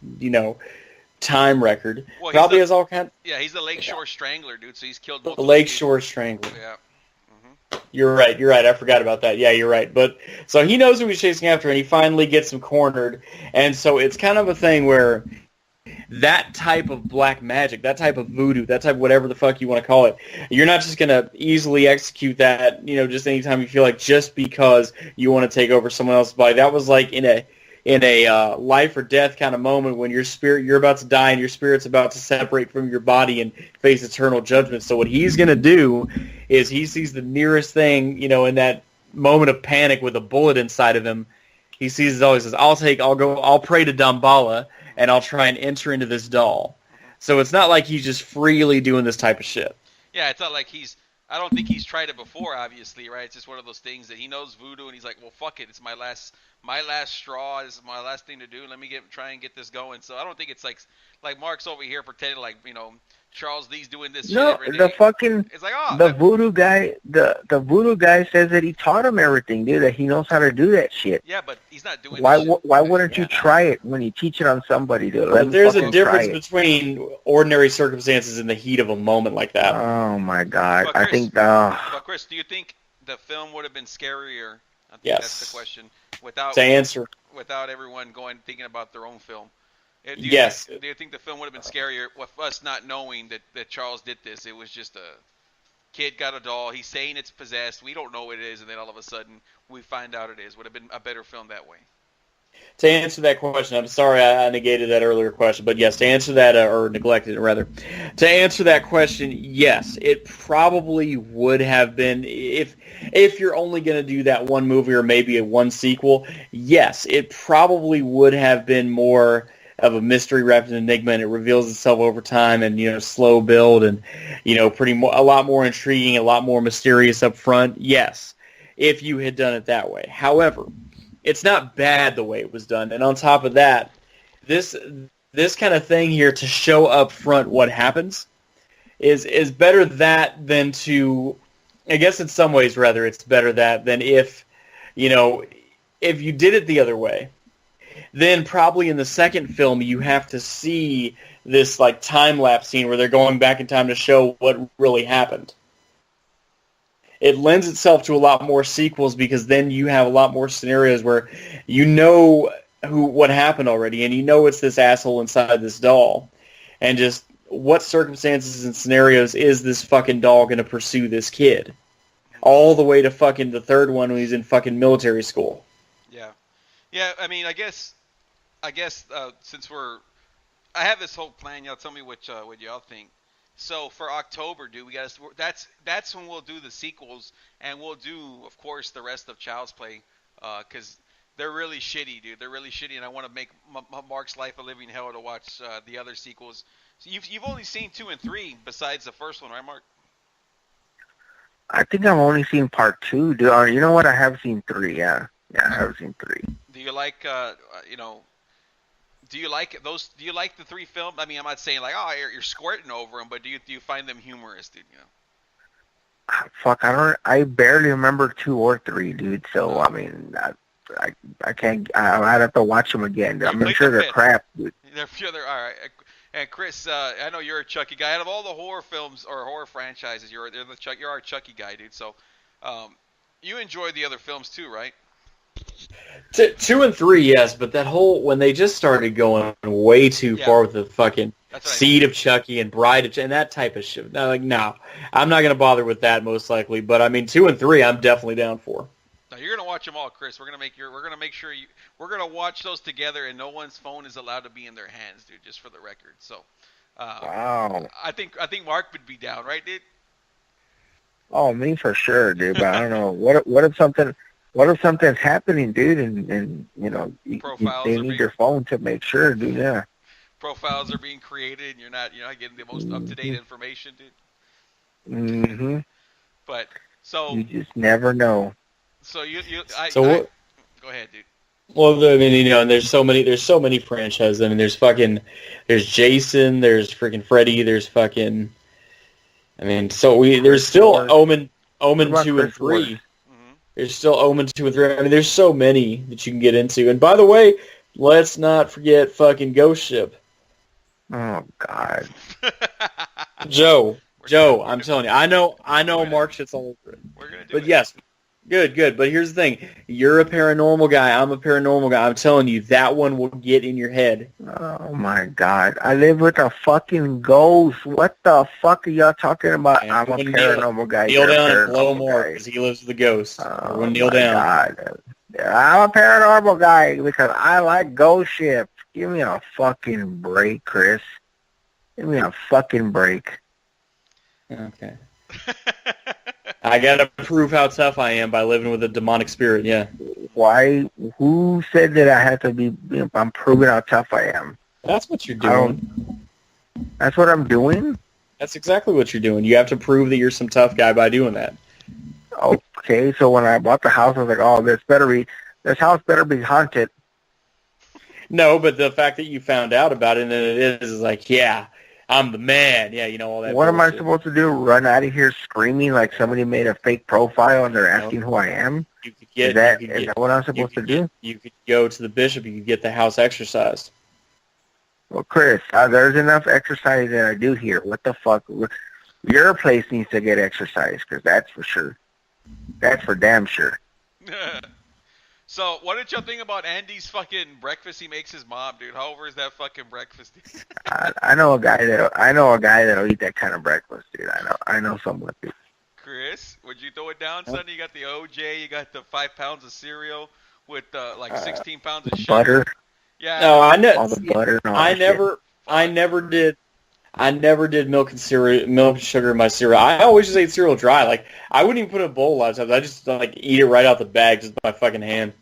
time record. Well, probably has all kinds. Yeah, he's the Lakeshore Strangler, dude, so he's killed multiple The Lakeshore people. Strangler. Yeah. You're right. I forgot about that. Yeah, you're right. But so he knows who he's chasing after, and he finally gets him cornered. And so it's kind of a thing where that type of black magic, that type of voodoo, that type of whatever the fuck you want to call it, you're not just going to easily execute that, just anytime you feel like, just because you want to take over someone else's body. That was like in a life or death kind of moment when you're about to die and your spirit's about to separate from your body and face eternal judgment. So what he's going to do is he sees the nearest thing, in that moment of panic with a bullet inside of him, he sees his doll. He says, I'll pray to Damballa, and I'll try and enter into this doll. So it's not like he's just freely doing this type of shit. Yeah, it's not like I don't think he's tried it before, obviously, right? It's just one of those things that he knows voodoo, and he's like, well, fuck it. It's my last straw. This is my last thing to do. Let me try and get this going. So I don't think it's like Mark's over here pretending like, Charles Lee's doing this shit every day. It's like, the voodoo guy, the voodoo guy says that he taught him everything, dude, that he knows how to do that shit. Yeah, but he's not doing Why wouldn't you try it when you teach it on somebody, dude? But there's a difference between ordinary circumstances and the heat of a moment like that. Oh, my God. But Chris, But Chris, do you think the film would have been scarier? I think that's the question. Without everyone thinking about their own film. Do you think the film would have been scarier with us not knowing that Charles did this? It was just a kid got a doll. He's saying it's possessed. We don't know what it is, and then all of a sudden we find out it is. Would have been a better film that way. To answer that question, I'm sorry I negated that earlier question, but yes, to answer that, or neglected it rather, to answer that question, yes, it probably would have been, if you're only going to do that one movie or maybe a one sequel, yes, it probably would have been more of a mystery wrapped in enigma, and it reveals itself over time, and slow build, and a lot more intriguing, a lot more mysterious up front. Yes, if you had done it that way. However, it's not bad the way it was done, and on top of that, this kind of thing here to show up front what happens is better that than to. I guess in some ways, rather, it's better that than if you did it the other way. Then probably in the second film you have to see this like time-lapse scene where they're going back in time to show what really happened. It lends itself to a lot more sequels because then you have a lot more scenarios where you know what happened already, and you know it's this asshole inside this doll. And just what circumstances and scenarios is this fucking doll going to pursue this kid? All the way to fucking the third one when he's in fucking military school. Yeah. Yeah, I mean, I guess since I have this whole plan. Y'all tell me what y'all think. So for October, dude, that's when we'll do the sequels, and we'll do, of course, the rest of Child's Play, because they're really shitty, dude. They're really shitty, and I want to make Mark's life a living hell to watch the other sequels. So you've only seen 2 and 3 besides the first one, right, Mark? I think I've only seen part 2, dude. You know what? I have seen 3. Yeah, I have seen 3. Do you like Do you like those? Do you like the 3 films? I mean, I'm not saying like, oh, you're squirting over them, but do you find them humorous, dude? Fuck, I barely remember 2 or 3, dude. So I mean, I can't. I'd have to watch them again. Dude. I'm sure they're crap, dude. They're all right. And Chris, I know you're a Chucky guy. Out of all the horror films or horror franchises, you're our Chucky guy, dude. So, you enjoy the other films too, right? 2 and 3, yes, but that whole when they just started going way too far with the fucking Seed of Chucky and Bride of and that type of shit. No, I'm not gonna bother with that most likely. But I mean, 2 and 3, I'm definitely down for. No, you're gonna watch them all, Chris. We're gonna watch those together, and no one's phone is allowed to be in their hands, dude. Just for the record. So, wow. I think Mark would be down, right, dude? Oh, me for sure, dude. But I don't know what if something's happening, dude, and they need your phone to make sure, dude. Yeah. Profiles are being created, and you're not getting the most up to date information, dude. Mm-hmm. But so you just never know. So go ahead, dude. Well, I mean, and there's so many franchises. I mean, there's Jason, there's freaking Freddy, there's fucking. I mean, there's still Omen 2 and 3. There's still Omen 2 and 3. I mean, there's so many that you can get into. And by the way, let's not forget fucking Ghost Ship. Oh God. Joe, I'm telling you, I know Mark shit's all over it. We're gonna do but it. Yes, good. But here's the thing: you're a paranormal guy. I'm a paranormal guy. I'm telling you, that one will get in your head. Oh my God! I live with a fucking ghost. What the fuck are y'all talking about? And I'm a paranormal guy. Kneel down and blow more because he lives with the ghost. Everyone kneel down. God. I'm a paranormal guy because I like Ghost Ship. Give me a fucking break, Chris. Give me a fucking break. Okay. I gotta prove how tough I am by living with a demonic spirit, yeah. Why? Who said that I have to be? I'm proving how tough I am. That's what you're doing. That's what I'm doing? That's exactly what you're doing. You have to prove that you're some tough guy by doing that. Okay, so when I bought the house, I was like, oh, this house better be haunted. No, but the fact that you found out about it and then it is like, yeah, I'm the man. Yeah, all that What am I bullshit. supposed to do? Run out of here screaming like somebody made a fake profile and they're asking who I am? You could get, Is that what I'm supposed to do? You could go to the bishop. You could get the house exorcised. Well, Chris, there's enough exercise that I do here. What the fuck? Your place needs to get exercise, because that's for sure. That's for damn sure. So, what did y'all think about Andy's fucking breakfast he makes his mom, dude? How over is that fucking breakfast? I know a guy that'll eat that kind of breakfast, dude. I know someone, dude. Chris, would you throw it down, son? You got the OJ, you got the 5 pounds of cereal with 16 pounds of sugar. Butter. Yeah. No, I know. All the butter and all I that never did milk and sugar in my cereal. I always just ate cereal dry. Like, I wouldn't even put it in a bowl a lot of times. I just eat it right out the bag just with my fucking hand.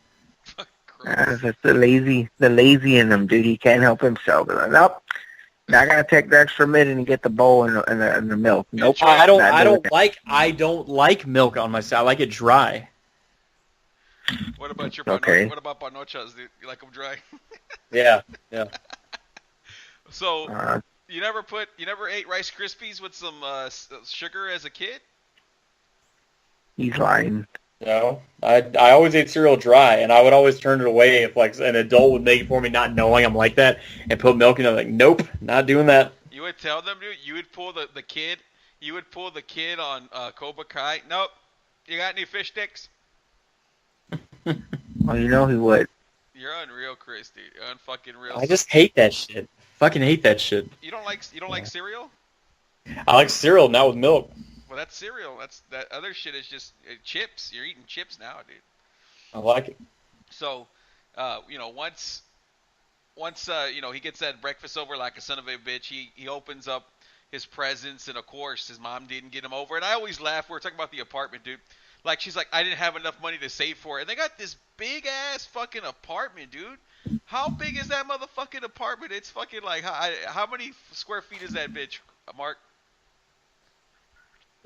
It's the lazy in him, dude. He can't help himself. Like, nope. Now I gotta take the extra minute and get the bowl and the milk. Nope. I don't like milk on my side. I like it dry. What about your Okay. What about panochas, dude? You like them dry? Yeah. So you never ate Rice Krispies with some sugar as a kid? He's lying. No, I always ate cereal dry, and I would always turn it away if an adult would make it for me, not knowing I'm like that, and put milk in it. I'm like, nope, not doing that. You would tell them, dude. You would pull the kid. You would pull the kid on Cobra Kai. Nope. You got any fish sticks? Well, you know he would. You're unreal, Chris, dude. You're unfucking real. I just hate that shit. Fucking hate that shit. You don't like cereal? I like cereal, not with milk. Well, that's cereal. That other shit is just chips. You're eating chips now, dude. I like it. So, once he gets that breakfast over like a son of a bitch, he opens up his presents, and of course his mom didn't get him over. And I always laugh. We're talking about the apartment, dude. Like, she's like, I didn't have enough money to save for it. And they got this big ass fucking apartment, dude. How big is that motherfucking apartment? It's fucking like, how many square feet is that bitch, Mark?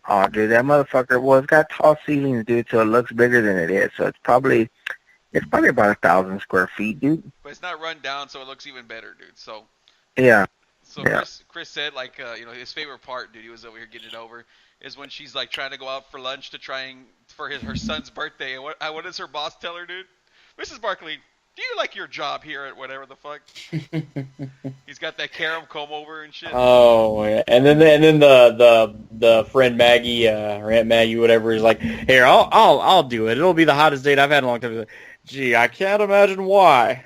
Oh, dude, that motherfucker. Well, it's got tall ceilings, dude, so it looks bigger than it is. So it's probably about 1,000 square feet, dude. But it's not run down, so it looks even better, dude. So yeah. So yeah. Chris said, like, his favorite part, dude, he was over here getting it over, is when she's like trying to go out for lunch for her son's birthday. And what does her boss tell her, dude? Mrs. Barkley, do you like your job here at whatever the fuck? He's got that carom comb over and shit. Oh, yeah. And then the friend Maggie or Aunt Maggie, whatever, is like, here, I'll do it. It'll be the hottest date I've had in a long time. Like, gee, I can't imagine why.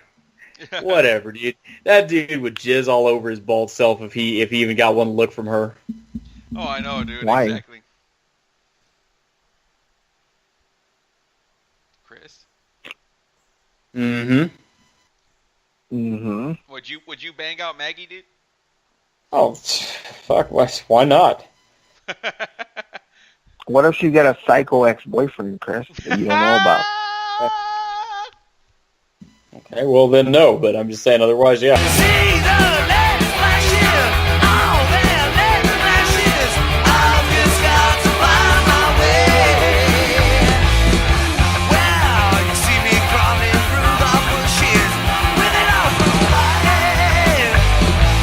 Whatever, dude. That dude would jizz all over his bald self if he even got one look from her. Oh, I know, dude. Why? Exactly. Chris? Mm-hmm. Mm-hmm. Would you bang out Maggie, dude? Oh, fuck. Why not? What if she got a psycho ex-boyfriend, Chris, that you don't know about? Okay, well then no, but I'm just saying otherwise, yeah. See the legs flashing, all their legs flashes. I've just got to find my way. Well, you see me crawling through the bushes with it all provided.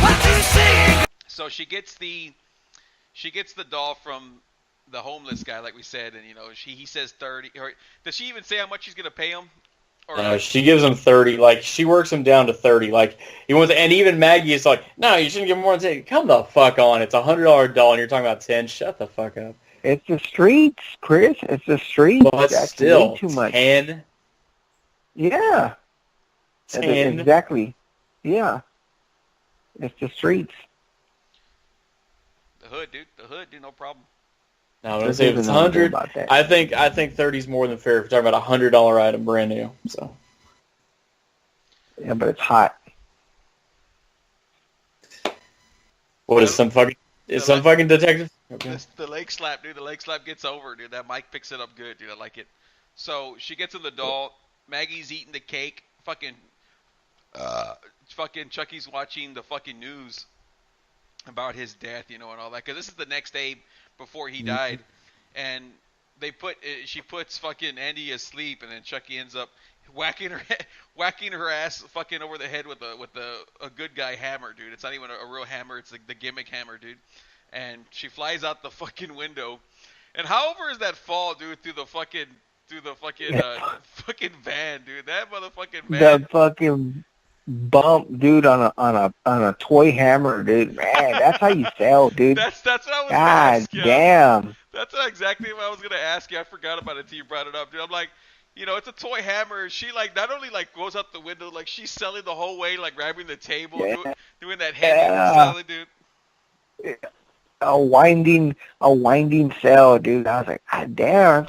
What you see? So she gets the doll from the homeless guy, like we said, and he says 30. Or does she even say how much she's gonna pay him? Or She gives him 30. Like, she works him down to 30. Like, he wants, and even Maggie is like, no, you shouldn't give him more than 10. Come the fuck on. It's $100 doll, and you're talking about 10. Shut the fuck up. It's the streets, Chris. It's the streets. But That's still, way too much. 10. Yeah. 10. Exactly. Yeah. It's the streets. the hood, dude. The hood, dude. No problem. No, I'm gonna say if it's 100. I think 30 is more than fair if you're talking about $100 item, brand new. So. Yeah, but it's hot. What is some fucking? Is some fucking detective? Okay. The leg slap, dude. The leg slap gets over, dude. That mic picks it up good, dude. I like it. So she gets in the doll. Maggie's eating the cake. Fucking Chucky's watching the fucking news about his death, and all that. Because this is the next day before he died, and she puts fucking Andy asleep, and then Chucky ends up whacking her ass fucking over the head with a good guy hammer, dude. It's not even a real hammer. It's like the gimmick hammer, dude. And she flies out the fucking window. And however is that fall, dude, through the fucking fucking van, dude. That motherfucking van. The fucking bump, dude, on a toy hammer, dude. Man, that's how you sell, dude. That's what I was gonna God ask you. damn. That's exactly what I was gonna ask you. I forgot about it until you brought it up, dude. I'm like, it's a toy hammer. She not only goes out the window, she's selling the whole way, grabbing the table, doing that heavy selling, dude. A winding sell, dude. I was like, God damn,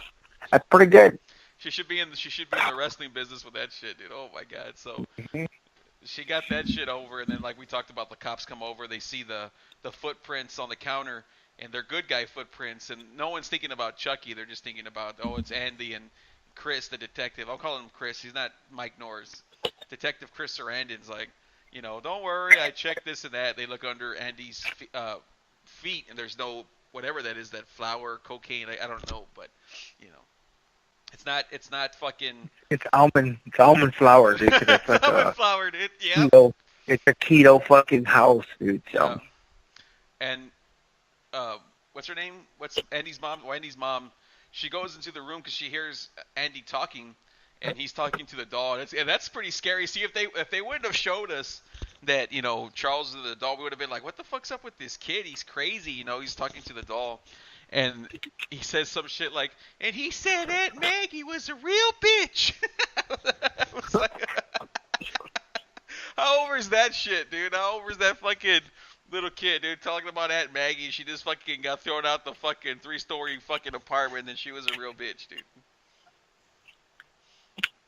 that's pretty good. She should be in the wrestling business with that shit, dude. Oh my god. So she got that shit over, and then we talked about, the cops come over, they see the footprints on the counter, and they're good guy footprints, and no one's thinking about Chucky. They're just thinking about, it's Andy and Chris, the detective. I'll call him Chris. He's not Mike Norris. Detective Chris Sarandon's like, don't worry, I checked this and that. They look under Andy's feet, and there's no whatever that is, that flour, cocaine. I don't know, but it's not fucking. It's almond flour, dude. It's like almond flour, dude. Yeah. It's a keto fucking house, dude. So. And what's her name? What's Andy's mom? Well, Andy's mom. She goes into the room because she hears Andy talking, and he's talking to the doll. And that's pretty scary. See, if they wouldn't have showed us that, Charles is the doll, we would have been like, what the fuck's up with this kid? He's crazy, he's talking to the doll. And he says some shit like, and he said Aunt Maggie was a real bitch. I was like, how over is that shit, dude? How over is that fucking little kid, dude, talking about Aunt Maggie? She just fucking got thrown out the fucking 3-story fucking apartment, and then she was a real bitch, dude.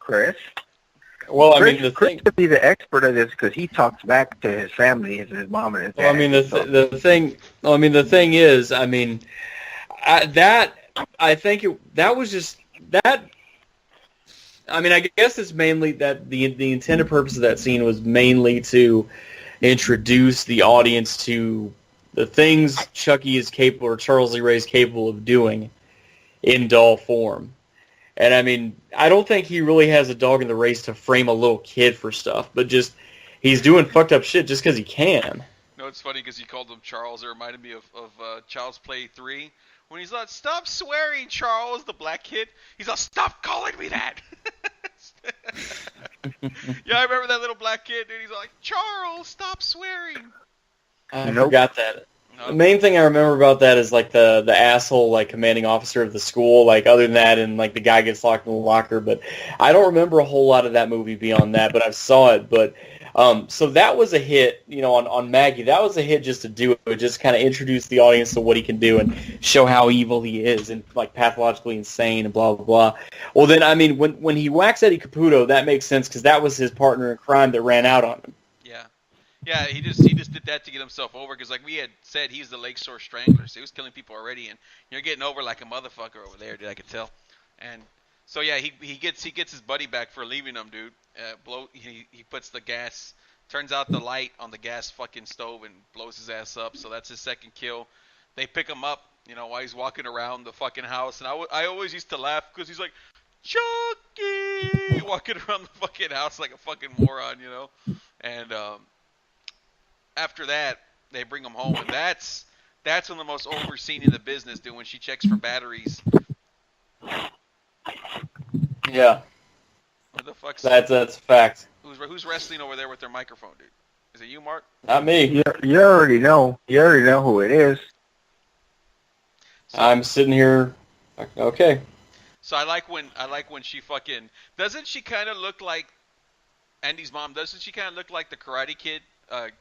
Chris? Well, I Chris, mean, Chris could be the expert of this because he talks back to his family, his mom and his dad. Well, I mean, the thing is, I mean, I guess it's mainly that the intended purpose of that scene was mainly to introduce the audience to the things Chucky is capable, or Charles Lee Ray is capable of doing in doll form. And I mean, I don't think he really has a dog in the race to frame a little kid for stuff, but just he's doing fucked up shit just because he can. No, it's funny because he called him Charles. It reminded me of Child's Play 3 when he's like, "Stop swearing, Charles," the black kid. He's like, "Stop calling me that." Yeah, I remember that little black kid, dude. He's like, "Charles, stop swearing." I forgot that. The main thing I remember about that is the asshole commanding officer of the school. Other than that, and the guy gets locked in the locker. But I don't remember a whole lot of that movie beyond that. But I saw it. But so that was a hit, on Maggie. That was a hit just to do it, just kind of introduce the audience to what he can do and show how evil he is and pathologically insane and blah blah blah. Well, then I mean, when he whacks Eddie Caputo, that makes sense because that was his partner in crime that ran out on him. Yeah, he just did that to get himself over because, we had said, he's the Lakeshore Strangler, so he was killing people already, and you're getting over like a motherfucker over there, dude. I could tell. And so yeah, he gets his buddy back for leaving him, dude. He puts the gas, turns out the light on the gas fucking stove and blows his ass up. So that's his second kill. They pick him up, while he's walking around the fucking house, and I always used to laugh because he's like, Chucky, walking around the fucking house like a fucking moron, and after that, they bring him home, and that's when the most over scene in the business, dude, when she checks for batteries. Yeah. What the fuck's that's a fact. Who's wrestling over there with their microphone, dude? Is it you, Mark? Not me. You already know. You already know who it is. So, I'm sitting here. Okay. So I like when she fucking, doesn't she kind of look like Andy's mom? Doesn't she kind of look like the Karate Kid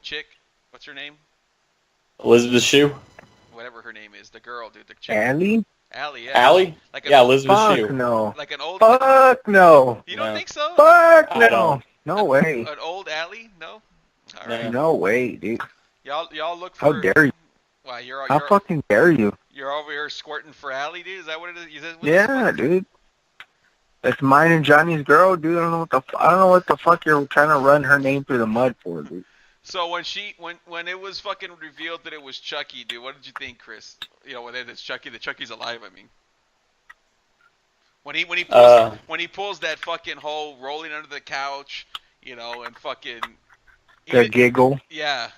chick? What's her name? Elizabeth Shue? Whatever her name is. The girl, dude. The chick. Ellie, yeah. Allie? Elizabeth Fuck Shue. no. Like an old... Fuck no. You don't think so? Fuck no. No way. An old Allie? No? All right. No way, dude. Y'all look for... How dare you? Why How fucking dare you? You're over here squirting for Allie, dude? Is that what it is? Yeah, dude. It's mine and Johnny's girl, dude. I don't know what the fuck you're trying to run her name through the mud for, dude. So when it was fucking revealed that it was Chucky, dude, what did you think, Chris? You know, when it's Chucky, that Chucky's alive. I mean, when he pulls that fucking hole, rolling under the couch, you know, and fucking the giggle. Yeah.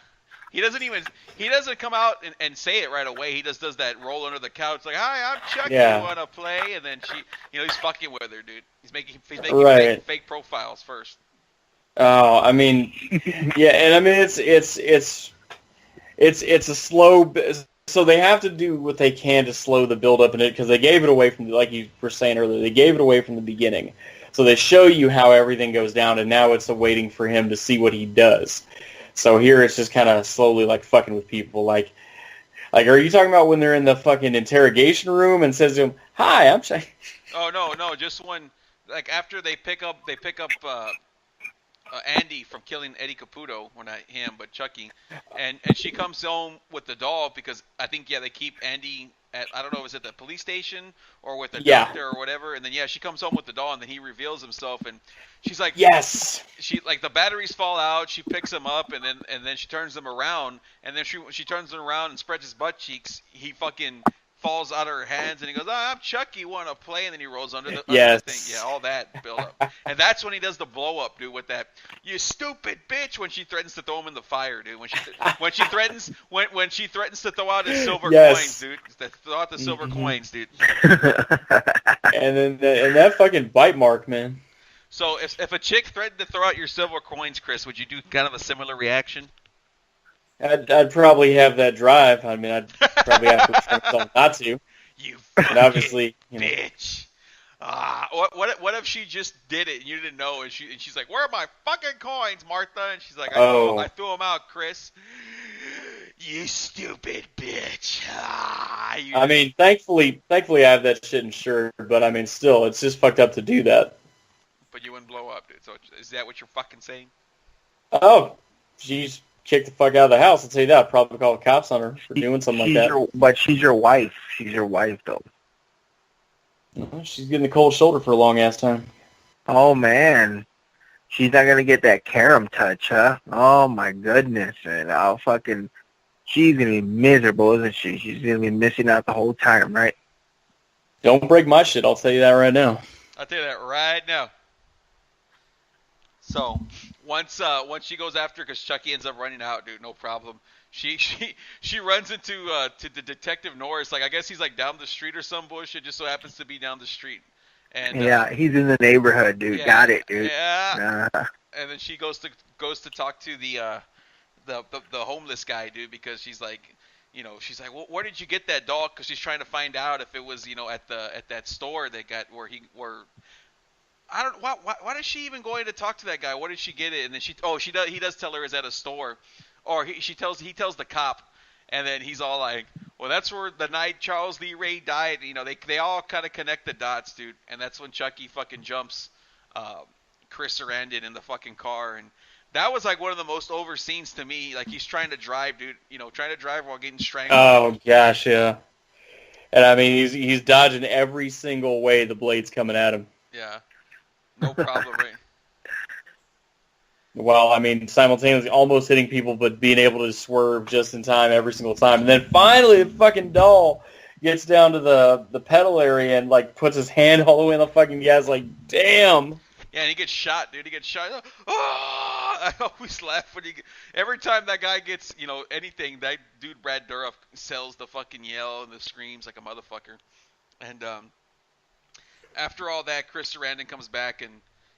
He doesn't come out and say it right away. He just does that roll under the couch like, "Hi, I'm Chucky. You want to play?" And then he's fucking with her, dude. He's making fake profiles first. Oh, I mean, yeah, and I mean it's a slow. So they have to do what they can to slow the build up in it because they gave it away from, like you were saying earlier, they gave it away from the beginning. So they show you how everything goes down, and now it's waiting for him to see what he does. So here it's just kind of slowly like fucking with people. Like, are you talking about when they're in the fucking interrogation room and says to him, "Hi, I'm Chucky"? Oh no, just when, like, after they pick up Andy from killing Eddie Caputo, well, not him, but Chucky, and she comes home with the doll because I think they keep Andy at, I don't know, is it the police station or with the doctor or whatever, and then she comes home with the doll and then he reveals himself and she's like, yes, she, like, the batteries fall out, she picks him up and then she turns him around, and then she turns him around and spreads his butt cheeks, he fucking falls out of her hands and he goes, "I'm Chucky, want to play?" And then he rolls under the thing. Yeah, all that build up. And that's when he does the blow up, dude, with that, "You stupid bitch," when she threatens to throw him in the fire, dude. When she threatens to throw out his silver coins, dude. Throw out the silver coins, dude. And then that fucking bite mark, man. So if a chick threatened to throw out your silver coins, Chris, would you do kind of a similar reaction? I'd probably have that drive. I mean, I'd probably have to try myself not to. You fucking obviously, bitch. What if she just did it and you didn't know, and she's like, "Where are my fucking coins, Martha?" And she's like, I threw them out, Chris. You stupid bitch. I mean, thankfully I have that shit insured, but I mean, still, it's just fucked up to do that. But you wouldn't blow up, dude. So is that what you're fucking saying? Oh, she's kick the fuck out of the house. I'll tell you that. I'd probably call the cops on her for doing something like that. But she's your wife. She's your wife, though. Well, she's getting the cold shoulder for a long-ass time. Oh, man. She's not going to get that carom touch, huh? Oh, my goodness. And she's going to be miserable, isn't she? She's going to be missing out the whole time, right? Don't break my shit. I'll tell you that right now. I'll tell you that right now. So, once she goes after, because Chucky ends up running out, dude, no problem. She runs into to the Detective Norris. Like, I guess he's like down the street or some bullshit. Just so happens to be down the street. And he's in the neighborhood, dude. Got it, dude. Yeah. And then she goes to talk to the homeless guy, dude, because she's like, she's like, "Well, where did you get that dog?" Because she's trying to find out if it was, at that store they got where I don't. Why is she even going to talk to that guy? What did she get it? And then he does tell her it's at a store, or he tells the cop, and then he's all like, "Well, that's where the night Charles Lee Ray died." They all kind of connect the dots, dude. And that's when Chucky fucking jumps Chris Sarandon in the fucking car, and that was like one of the most over scenes to me. Like, he's trying to drive, dude. Trying to drive while getting strangled. Oh gosh, yeah. And I mean, he's dodging every single way the blade's coming at him. Yeah. No problem, right? Well, I mean, simultaneously almost hitting people, but being able to swerve just in time every single time. And then finally, the fucking doll gets down to the pedal area and, like, puts his hand all the way in the fucking gas, like, damn. Yeah, and he gets shot, dude. He gets shot. Oh! I always laugh when every time that guy gets, anything, that dude Brad Dourif sells the fucking yell and the screams like a motherfucker. And, after all that, Chris Sarandon comes back and,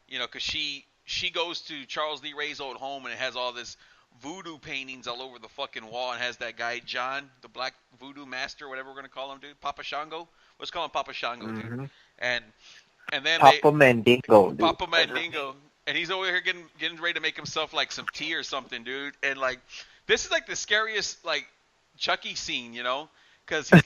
because she goes to Charles Lee Ray's old home and it has all this voodoo paintings all over the fucking wall and has that guy, John, the black voodoo master, whatever we're going to call him, dude. Papa Shango? Let's call him Papa Shango, dude. And then Papa Mandingo, dude. Papa Mandingo. And he's over here getting ready to make himself, like, some tea or something, dude. And, like, this is, like, the scariest, like, Chucky scene, Because he's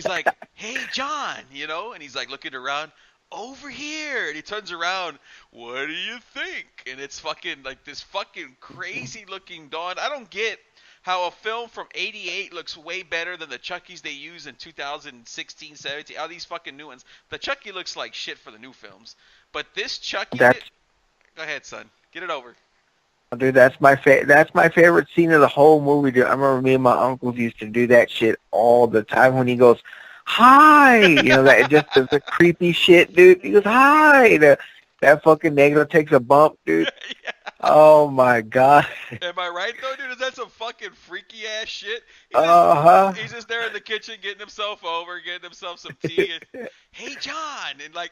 like, "Hey, John," and he's like looking around, "Over here," and he turns around, "What do you think?" And it's fucking like this fucking crazy looking Dawn. I don't get how a film from '88 looks way better than the Chuckies they use in 2016, 17. All these fucking new ones. The Chucky looks like shit for the new films, but this Chucky. Go ahead, son. Get it over. Dude, that's my favorite scene of the whole movie, dude. I remember me and my uncles used to do that shit all the time when he goes, "Hi," you know, that just the creepy shit, dude. He goes, "Hi." That fucking negro takes a bump, dude. Yeah. Oh my god. Am I right though, dude? Is that some fucking freaky ass shit? He's just there in the kitchen getting himself over, getting himself some tea, and hey John, and like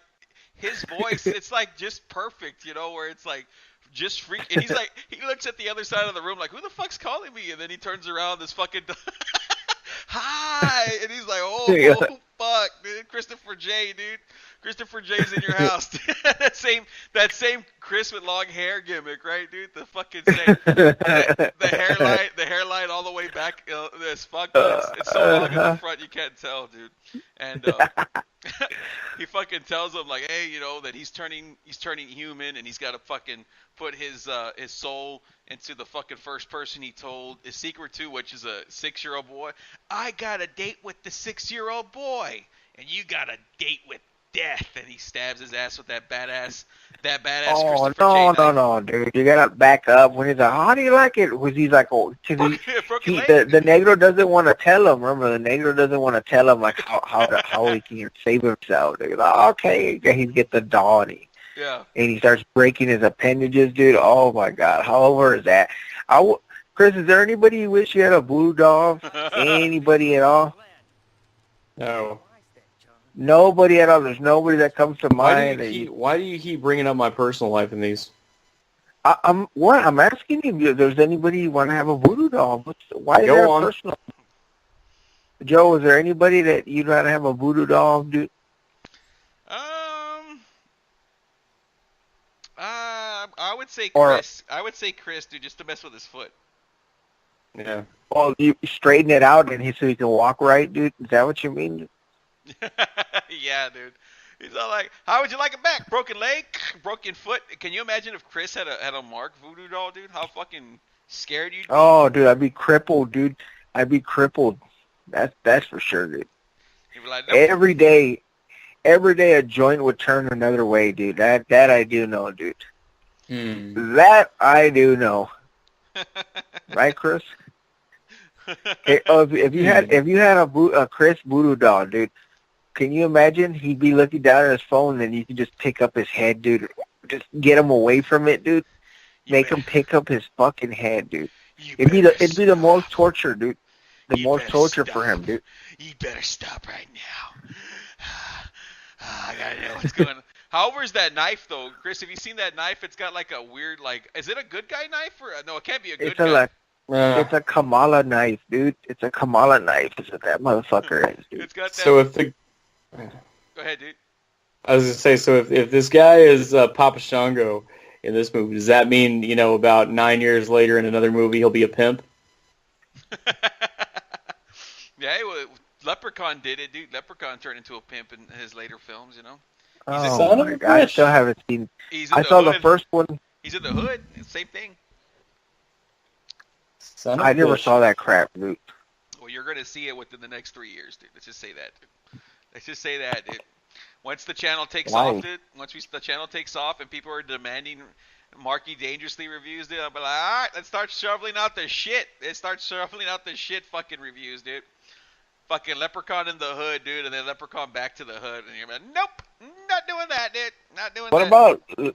his voice, it's like just perfect, you know, where it's like. Just freak, and he's like, he looks at the other side of the room like, who the fuck's calling me? And then he turns around, this fucking, hi, and he's like, oh fuck, dude, Christopher J, dude, Christopher J's in your house. that same Chris with long hair gimmick, right, dude? The fucking same, the hairline all the way back, this fuck, it's so long in the front you can't tell, dude, and. He fucking tells him like, hey, you know that he's turning human, and he's got to fucking put his soul into the fucking first person he told his secret to, which is a 6-year-old boy. I got a date with the 6-year-old boy, and you got a date with death. And he stabs his ass with that badass. Oh Christopher J. no, dude! You gotta back up when he's like, "How do you like it?" Was he's like, "Oh, the negro doesn't want to tell him." Remember, the negro doesn't want to tell him like how he can save himself. Dude. Like, okay, he gets the Donnie. Yeah. And he starts breaking his appendages, dude. Oh my God, how over is that? Chris, is there anybody you wish you had a voodoo doll? Anybody at all? No. Nobody at all. There's nobody that comes to mind. Why do you keep bringing up my personal life in these? I'm asking you if there's anybody you want to have a voodoo doll. Why is that personal? Joe, is there anybody that you'd want to have a voodoo doll, dude? I would say Chris. I would say Chris, dude, just to mess with his foot. Yeah. Well, you straighten it out so he can walk right, dude. Is that what you mean? Yeah, dude. He's all like, "How would you like it back? Broken leg, broken foot." Can you imagine if Chris had a Mark voodoo doll, dude? How fucking scared you'd be? Oh, dude, I'd be crippled, dude. I'd be crippled. That's for sure, dude. You'd be like, nope. Every day a joint would turn another way, dude. That I do know, dude. That I do know. Right, Chris? Okay, if you had a Chris voodoo doll, dude, can you imagine? He'd be looking down at his phone, and you could just pick up his head, dude. Just get him away from it, dude. Make him pick up his fucking head, dude. It'd be the most torture, dude. The most torture for him, dude. You better stop right now. I gotta know what's going on. However, is that knife though, Chris? Have you seen that knife? It's got like a weird, like, is it a good guy knife or no? It can't be a good guy. It's a Kamala knife, dude. It's a Kamala knife. Is what that motherfucker is, dude. It's got that. So if the Go ahead, dude. I was gonna say, so if this guy is Papa Shango in this movie, does that mean, you know, about 9 years later in another movie he'll be a pimp? Yeah, well, Leprechaun did it, dude. Leprechaun turned into a pimp in his later films, you know. Oh my God, I still haven't seen. I saw the first one. He's in the hood. Same thing. I never saw that crap, dude. Well, you're gonna see it within the next 3 years, dude. Let's just say that, dude. Let's just say that, dude. Once the channel takes off, dude. The channel takes off and people are demanding Marky Dangerously reviews, dude, I'll be like, all right, let's start shoveling out the shit. Fucking reviews, dude. Fucking Leprechaun in the hood, dude, and then Leprechaun back to the hood, and you're like, nope, not doing that, dude. Not doing that.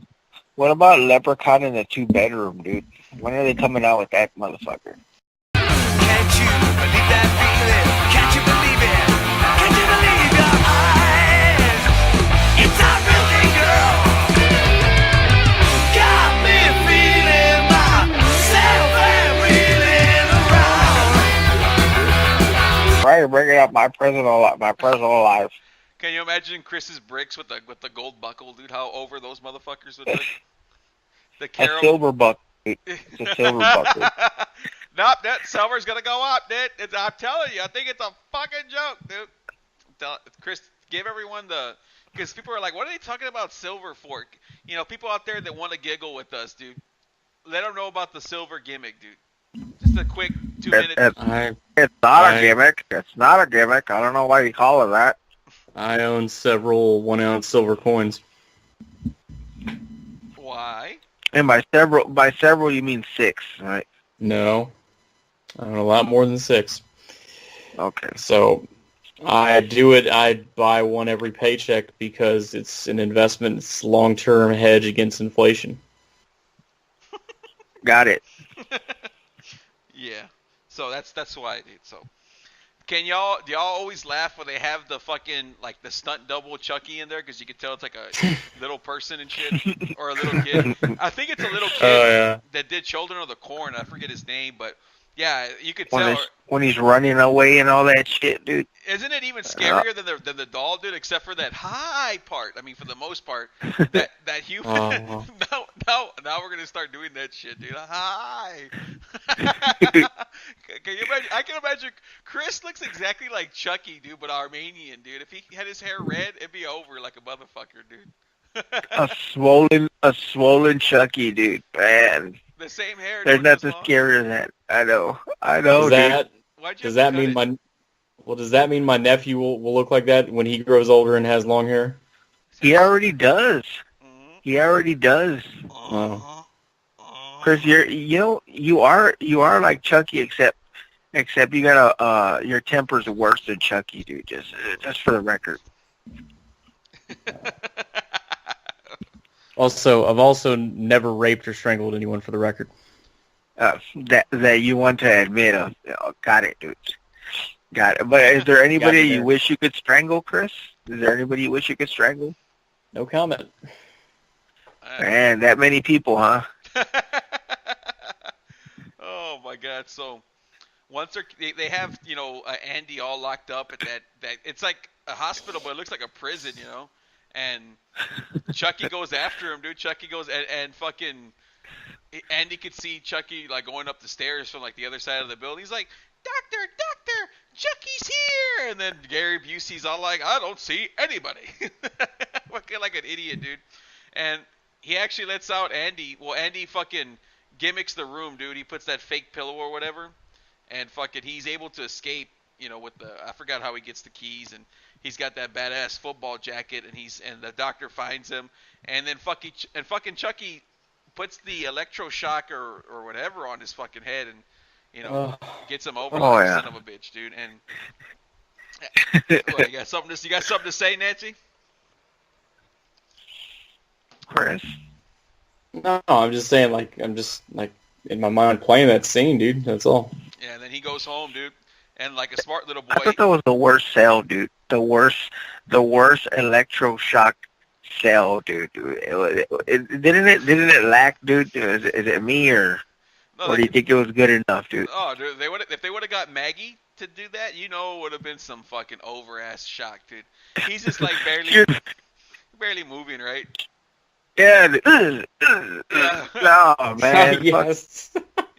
What about Leprechaun in the 2-bedroom, dude? When are they coming out with that motherfucker? Can't you believe that feeling? Can't you believe it? Can't you believe your eyes? It's a real thing, girl. Got me feeling myself and reeling around. Right, you're bringing up my personal life. Can you imagine Chris's bricks with the gold buckle, dude? How over those motherfuckers would look. A silver buckle. It's a silver buckle. Nope, that silver's gonna go up, dude. I'm telling you, I think it's a fucking joke, dude. Chris, give everyone because people are like, what are they talking about silver for? You know, people out there that want to giggle with us, dude. Let them know about the silver gimmick, dude. Just a quick 2 minutes. It's not a gimmick. It's not a gimmick. I don't know why you call it that. I own several 1-ounce silver coins. Why? And by several you mean 6, right? No. I own a lot more than 6. Okay. So I do it. I buy one every paycheck because it's an investment. It's long-term hedge against inflation. Got it. Yeah. So that's why, dude. So do y'all always laugh when they have the fucking like the stunt double Chucky in there because you can tell it's like a little person and shit or a little kid. I think it's a little kid that did Children of the Corn. I forget his name, but yeah, you could tell when he's running away and all that shit, dude. Isn't it even scarier than the doll, dude? Except for that high part. I mean, for the most part, that human. Now we're gonna start doing that shit, dude. Hi. Can you imagine? I can imagine. Chris looks exactly like Chucky, dude, but Armenian, dude. If he had his hair red, it'd be over like a motherfucker, dude. a swollen Chucky, dude. Man. The same hair. There's nothing scarier than that. I know, dude. Does that mean my nephew will look like that when he grows older and has long hair? He already does. Mm-hmm. He already does. Chris, you are like Chucky, except you got your temper's worse than Chucky, dude. Just for the record. Also, I've also never raped or strangled anyone, for the record. That you want to admit of. Got it, dude. Got it. But is there anybody you wish you could strangle, Chris? Is there anybody you wish you could strangle? No comment. Man, that many people, huh? Oh my God! So once they have Andy all locked up at that it's like a hospital, but it looks like a prison, And Chucky goes after him, dude. Chucky goes and fucking Andy could see Chucky like going up the stairs from like the other side of the building. He's like, Doctor, Chucky's here. And then Gary Busey's all like, I don't see anybody. Fucking like an idiot, dude. And he actually lets out Andy. Well, Andy fucking gimmicks the room, dude. He puts that fake pillow or whatever. And fucking he's able to escape, with I forgot how he gets the keys, and he's got that badass football jacket, and the doctor finds him, and then fucking Chucky puts the electroshock or whatever on his fucking head, and gets him over like a son of a bitch, dude. And you got something to say, Nancy? Chris? No, I'm just saying, I'm just in my mind playing that scene, dude. That's all. Yeah, and then he goes home, dude. And like a smart little boy. I thought that was the worst sale, dude. The worst electroshock sale, dude. Didn't it lack, dude? Is it me or do you think it was good enough, dude? Oh, dude, if they would have got Maggie to do that, it would have been some fucking over ass shock, dude. He's just like barely moving, right? Yeah. Oh man. Yes.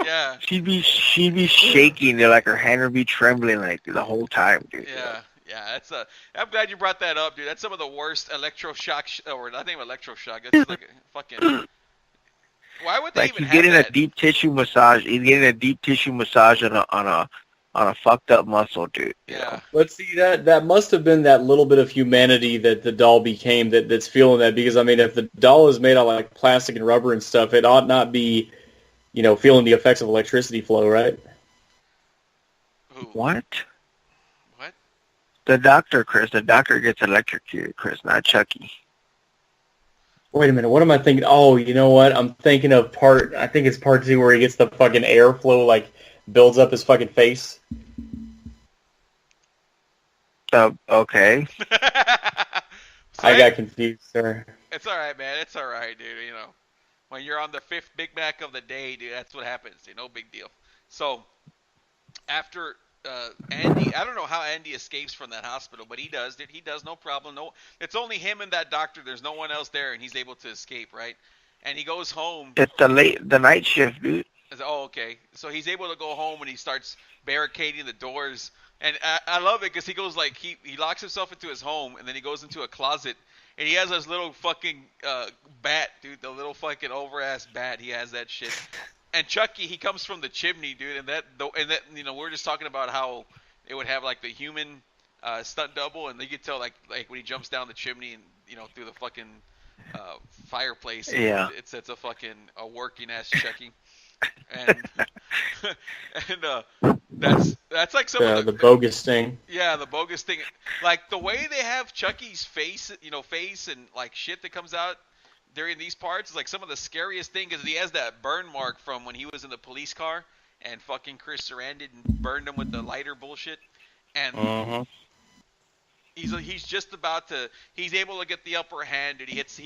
Yeah. She'd be shaking, like her hand would be trembling like the whole time, dude. Yeah. I'm glad you brought that up, dude. That's some of the worst electroshock, or not even electroshock. It's like a fucking. Why would they even have that? He's getting a deep tissue massage on a fucked up muscle, dude. Yeah. But see, that must have been that little bit of humanity that the doll became that's feeling that, because I mean, if the doll is made out of like plastic and rubber and stuff, it ought not be, feeling the effects of electricity flow, right? Who? What? The doctor, Chris. The doctor gets electrocuted, Chris, not Chucky. Wait a minute, what am I thinking? Oh, you know what? I'm thinking of I think it's part 2 where he gets the fucking airflow, builds up his fucking face. Okay. I got confused, sir. It's all right, man. It's all right, dude. When you're on the 5th Big Mac of the day, dude, that's what happens. No big deal. So, after Andy, I don't know how Andy escapes from that hospital, but he does, dude. He does, no problem. No, it's only him and that doctor. There's no one else there, and he's able to escape, right? And he goes home. It's the night shift, dude. Oh, okay. So he's able to go home and he starts barricading the doors. And I love it because he goes he locks himself into his home, and then he goes into a closet, and he has this little fucking bat, dude, the little fucking over-ass bat. He has that shit. And Chucky, he comes from the chimney, dude, and that we're just talking about how it would have like the human stunt double, and you could tell like when he jumps down the chimney and through the fucking fireplace, it's a fucking working ass Chucky, and that's like some of the bogus thing. Yeah, the bogus thing, like the way they have Chucky's face and like shit that comes out during these parts is like some of the scariest thing, because he has that burn mark from when he was in the police car and fucking Chris Sarandon burned him with the lighter bullshit, and he's just about to, he's able to get the upper hand, dude. He hits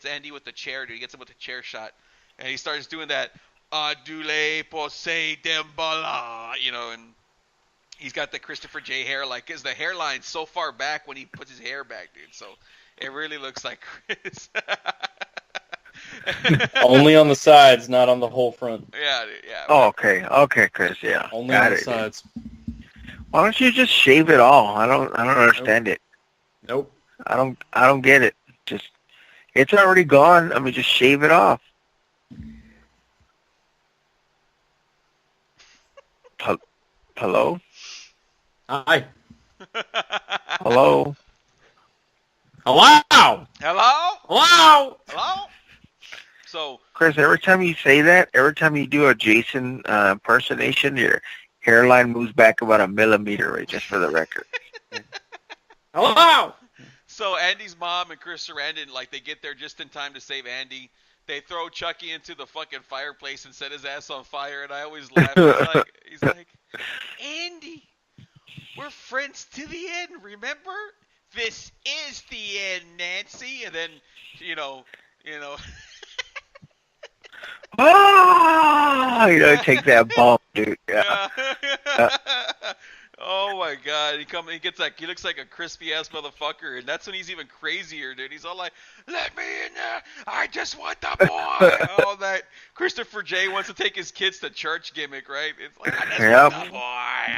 Andy with the chair, dude. He gets him with the chair shot, and he starts doing that Adule Posei Dembala, and he's got the Christopher J hair, like, cause the hairline's so far back when he puts his hair back, dude. So it really looks like Chris. Only on the sides, not on the whole front. Yeah, dude, yeah. Oh, okay, Chris. Yeah. Only on the sides. Why don't you just shave it all? I don't understand it. Nope. I don't get it. Just, it's already gone. I mean, just shave it off. Hello? Hi. Hello? Hello? Hello? Hello? Hello? So, Chris, every time you say that, every time you do a Jason impersonation, your hairline moves back about a millimeter, right, just for the record. Hello? So Andy's mom and Chris Sarandon, like, they get there just in time to save Andy. They throw Chucky into the fucking fireplace and set his ass on fire, and I always laugh. He's like, Andy, we're friends to the end, remember? This is the end, Nancy. And then, Take that bump, dude. Yeah. Oh my God! He looks like a crispy ass motherfucker, and that's when he's even crazier, dude. He's all like, "Let me in there! I just want the boy!" All that Christopher J wants to take his kids to church gimmick, right? It's like, "I just want the boy!"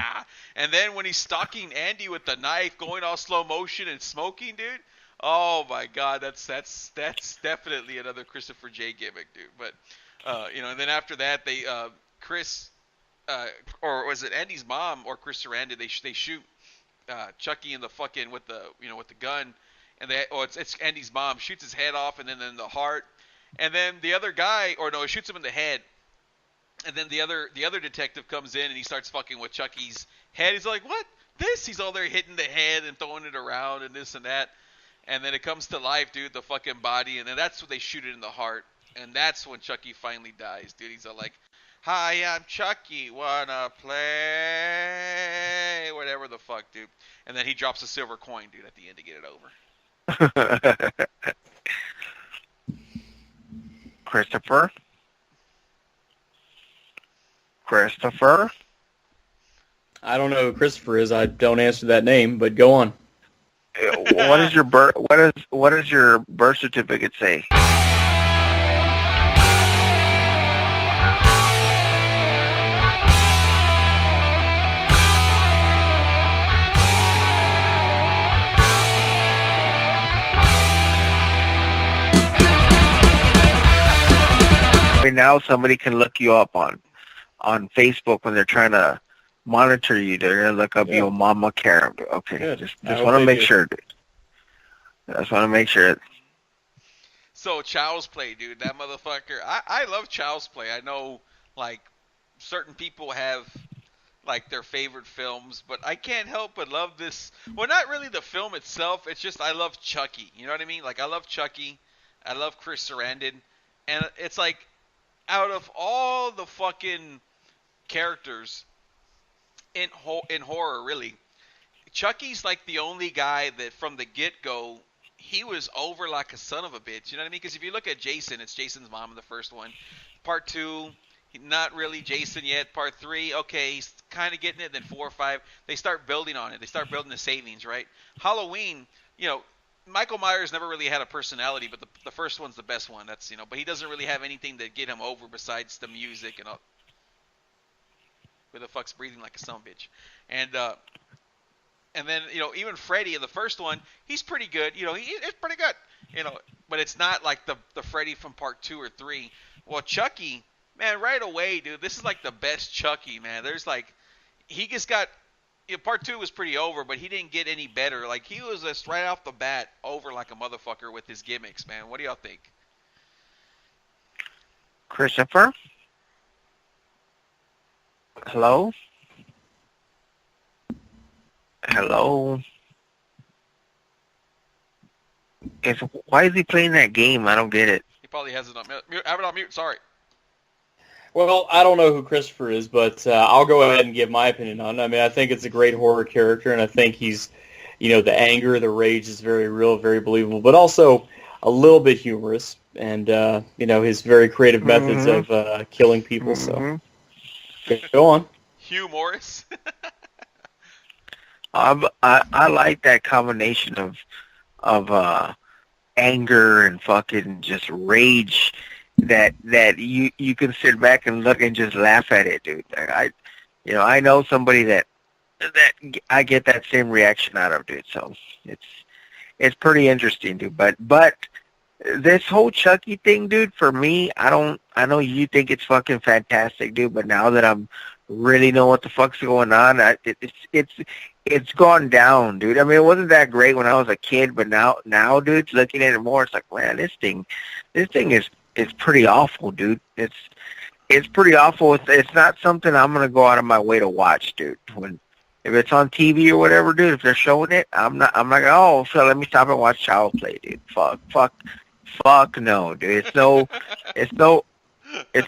And then when he's stalking Andy with the knife, going all slow motion and smoking, dude. Oh my God, that's definitely another Christopher J gimmick, dude. But and then after that, they Chris. Or was it Andy's mom or Chris Sarandon? They shoot Chucky in the fucking with the gun, and it's Andy's mom shoots his head off, and then in the heart, and then the other guy, he shoots him in the head, and then the other detective comes in and he starts fucking with Chucky's head. He's like, "What? This?" He's all there hitting the head and throwing it around and this and that, and then it comes to life, dude. The fucking body, and then that's when they shoot it in the heart, and that's when Chucky finally dies, dude. He's all like, "Hi, I'm Chucky. Wanna play?" Whatever the fuck, dude. And then he drops a silver coin, dude, at the end to get it over. Christopher? I don't know who Christopher is. I don't answer that name, but go on. What does your birth certificate say? Now somebody can look you up on Facebook when they're trying to monitor you. They're gonna look up your mama Karen. Okay, Good. just want to make sure. I just want to make sure. So Child's Play, dude, that motherfucker. I love Child's Play. I know, like, certain people have like their favorite films, but I can't help but love this. Well, not really the film itself. It's just I love Chucky. You know what I mean? Like, I love Chucky. I love Chris Sarandon, and it's like, out of all the fucking characters in horror, really, Chucky's like the only guy that from the get-go, he was over like a son of a bitch. You know what I mean? Because if you look at Jason, it's Jason's mom in the first one. Part 2, not really Jason yet. Part 3, okay, he's kind of getting it. Then 4 or 5, they start building on it. They start building the savings, right? Halloween, Michael Myers never really had a personality, but the first one's the best one. That's but he doesn't really have anything to get him over besides the music and all. Who the fuck's breathing like a son of a bitch? And then even Freddy in the first one, he's pretty good. It's pretty good. But it's not like the Freddy from part 2 or 3. Well, Chucky, Man, right away, dude, this is like the best Chucky, man. There's like, he just got, part 2 was pretty over, but he didn't get any better. Like, he was just right off the bat over like a motherfucker with his gimmicks, man. What do y'all think? Christopher? Hello? Hello? Why is he playing that game? I don't get it. He probably has it on mute. Have it on mute, sorry. Well, I don't know who Christopher is, but I'll go ahead and give my opinion on it. I mean, I think it's a great horror character, and I think he's, the anger, the rage is very real, very believable, but also a little bit humorous, and, his very creative methods of killing people, so go on. Hugh Morris. I like that combination of anger and fucking just rage that you can sit back and look and just laugh at it, dude. I know somebody that I get that same reaction out of, dude. So it's pretty interesting, dude. But this whole Chucky thing, dude, for me, I know you think it's fucking fantastic, dude, but now that I'm really know what the fuck's going on, it's gone down, dude. I mean, it wasn't that great when I was a kid, but now, dude, looking at it more, it's like, man, this thing is pretty awful, dude. It's pretty awful. It's not something I'm gonna go out of my way to watch, dude. If it's on TV or whatever, dude, if they're showing it, I'm not gonna, oh, so let me stop and watch Child Play, dude. Fuck no, dude. It's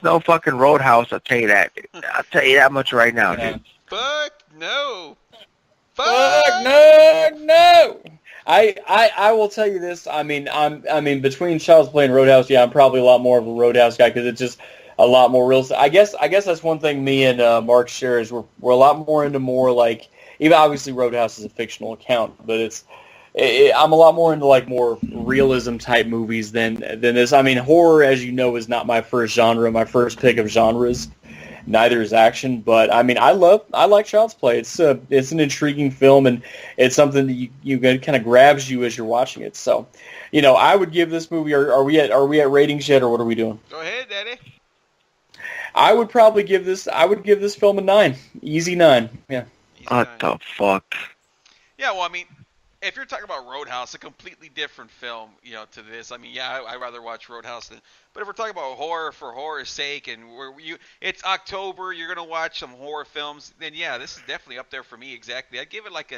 no fucking Roadhouse, I'll tell you that, dude. I'll tell you that much right now, dude. Fuck no. Fuck no. I will tell you this. I mean, between Child's Play and Roadhouse, yeah, I'm probably a lot more of a Roadhouse guy because it's just a lot more real. I guess that's one thing me and Mark share is we're a lot more into more like, even obviously Roadhouse is a fictional account, but I'm a lot more into like more realism type movies than this. I mean, horror, as you know, is not my first genre. My first pick of genres. Neither is action, but I mean, I like Child's Play. It's an intriguing film, and it's something that you kind of grabs you as you're watching it. So, I would give this movie. Are we at ratings yet, or what are we doing? Go ahead, Daddy. I would probably give this film a 9, easy 9. Yeah. What the fuck? Yeah, well, I mean, if you're talking about Roadhouse, a completely different film, to this. I mean, yeah, I'd rather watch Roadhouse than. But if we're talking about horror for horror's sake, and it's October, you're gonna watch some horror films, then yeah, this is definitely up there for me. Exactly, I'd give it like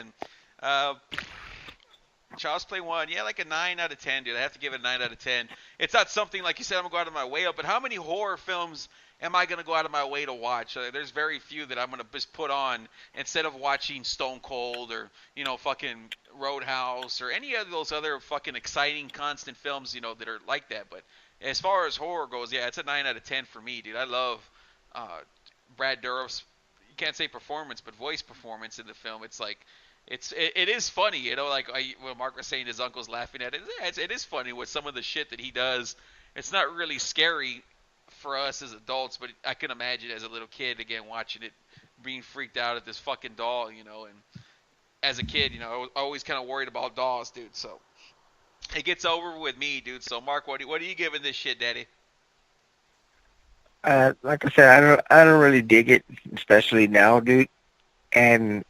Child's Play 1, yeah, like a 9 out of 10, dude. I have to give it a 9 out of 10. It's not something like you said I'm gonna go out of my way up, but how many horror films am I going to go out of my way to watch? There's very few that I'm going to just put on instead of watching Stone Cold or, fucking Roadhouse or any of those other fucking exciting, constant films, that are like that. But as far as horror goes, yeah, it's a 9 out of 10 for me, dude. I love Brad Dourif's, you can't say performance, but voice performance in the film. It's like, it is funny, like when Mark was saying his uncle's laughing at it. It is funny with some of the shit that he does. It's not really scary for us as adults, but I can imagine as a little kid, again, watching it, being freaked out at this fucking doll, and as a kid, I was always kind of worried about dolls, dude, so it gets over with me, dude. So Mark, what are you giving this shit, Daddy? Like I said, I don't really dig it, especially now, dude, and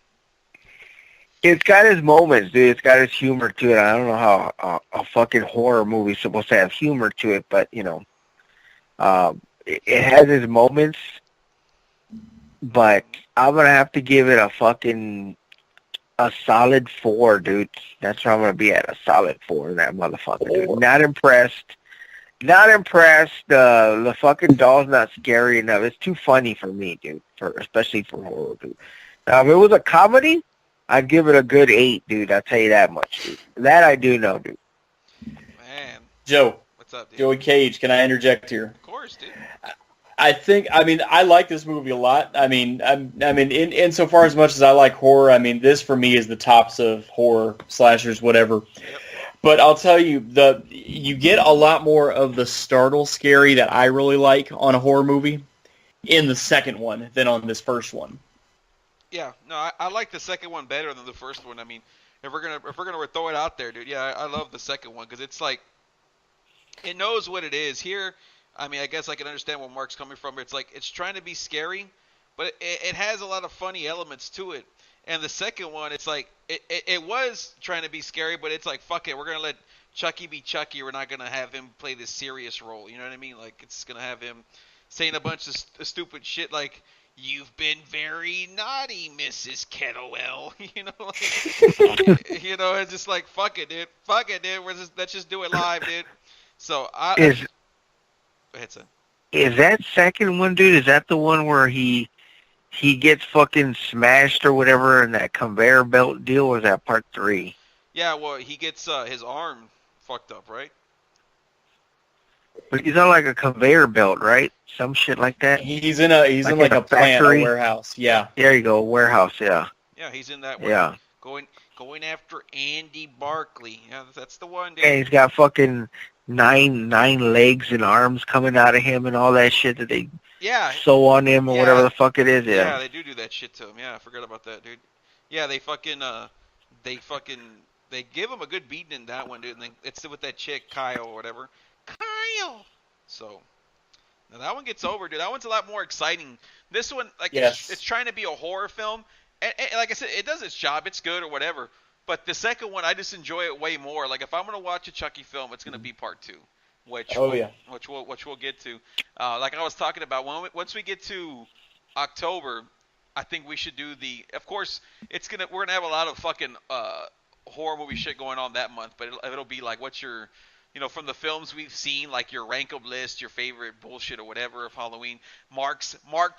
it's got its moments, dude. It's got its humor to it. I don't know how a fucking horror movie's supposed to have humor to it, but, it has its moments, but I'm going to have to give it a solid 4, dude. That's where I'm going to be at, a solid 4, that motherfucker, dude. Not impressed. The fucking doll's not scary enough. It's too funny for me, dude, especially for horror, dude. Now, if it was a comedy, I'd give it a good 8, dude. I'll tell you that much, dude. That I do know, dude. Man. Joe. What's up, dude? Joey Cage, can I interject here? Of course, dude. I like this movie a lot. I mean, insofar as much as I like horror, I mean, this for me is the tops of horror, slashers, whatever. Yep. But I'll tell you, you get a lot more of the startle scary that I really like on a horror movie in the second one than on this first one. Yeah, no, I like the second one better than the first one. I mean, if we're gonna throw it out there, dude, yeah, I love the second one because it's like, it knows what it is. Here, I mean, I guess I can understand where Mark's coming from. It's like it's trying to be scary, but it has a lot of funny elements to it. And the second one, it's like it was trying to be scary, but it's like, fuck it, we're gonna let Chucky be Chucky. We're not gonna have him play this serious role. You know what I mean? Like, it's gonna have him saying a bunch of stupid shit like, "You've been very naughty, Mrs. Kettlewell." You know, like, you know, it's just like, fuck it, dude. Fuck it, dude. Let's just do it live, dude. So go ahead, son. Is that second one, dude? Is that the one where he gets fucking smashed or whatever in that conveyor belt deal, or is that part 3? Yeah, well, he gets his arm fucked up, right? But he's on like a conveyor belt, right? Some shit like that. He's in a plant, a factory? warehouse. Yeah. There you go, warehouse. Yeah. Yeah, he's in that one. Yeah. Going after Andy Barkley. Yeah, that's the one, dude. And he's got fucking nine legs and arms coming out of him and all that shit that they sew on him or whatever the fuck it is. Yeah, they do that shit to him. Yeah, I forgot about that, dude. Yeah, they give him a good beating in that one, dude. And then it's with that chick, Kyle or whatever. Kyle! So, now that one gets over, dude. That one's a lot more exciting. This one, like, it's trying to be a horror film. And like I said, it does its job. It's good or whatever. But the second one, I just enjoy it way more. Like, if I'm going to watch a Chucky film, it's going to be part 2. Which we'll get to. Like I was talking about, once we get to October, I think we should do of course, we're going to have a lot of fucking horror movie shit going on that month. But it'll be like, what's your... You know, from the films we've seen, like your rank 'em list, your favorite bullshit or whatever of Halloween. Mark's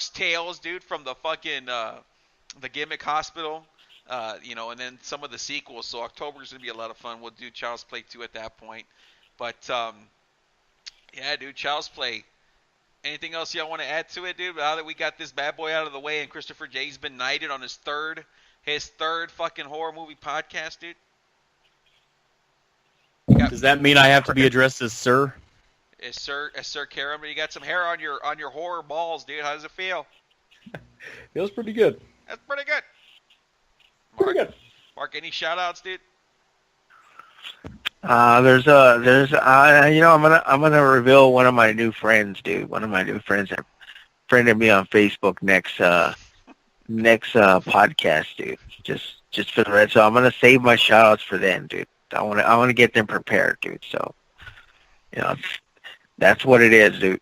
Tales, dude, from the fucking the Gimmick Hospital. You know, and then some of the sequels. So October's gonna be a lot of fun. We'll do Child's Play 2 at that point. But yeah, dude, Child's Play. Anything else y'all want to add to it, dude? Now that we got this bad boy out of the way, and Christopher J's been knighted on his third fucking horror movie podcast, dude. Does that mean I have to be addressed as sir? As Sir Karam, you got some hair on your horror balls, dude. How does it feel? Feels pretty good. That's pretty good. Mark, any shout outs, dude? I'm gonna reveal one of my new friends, dude. One of my new friends that friended me on Facebook next podcast, dude. Just for the red. So I'm gonna save my shout outs for them, dude. I want to get them prepared, dude. So, you know, that's what it is, dude.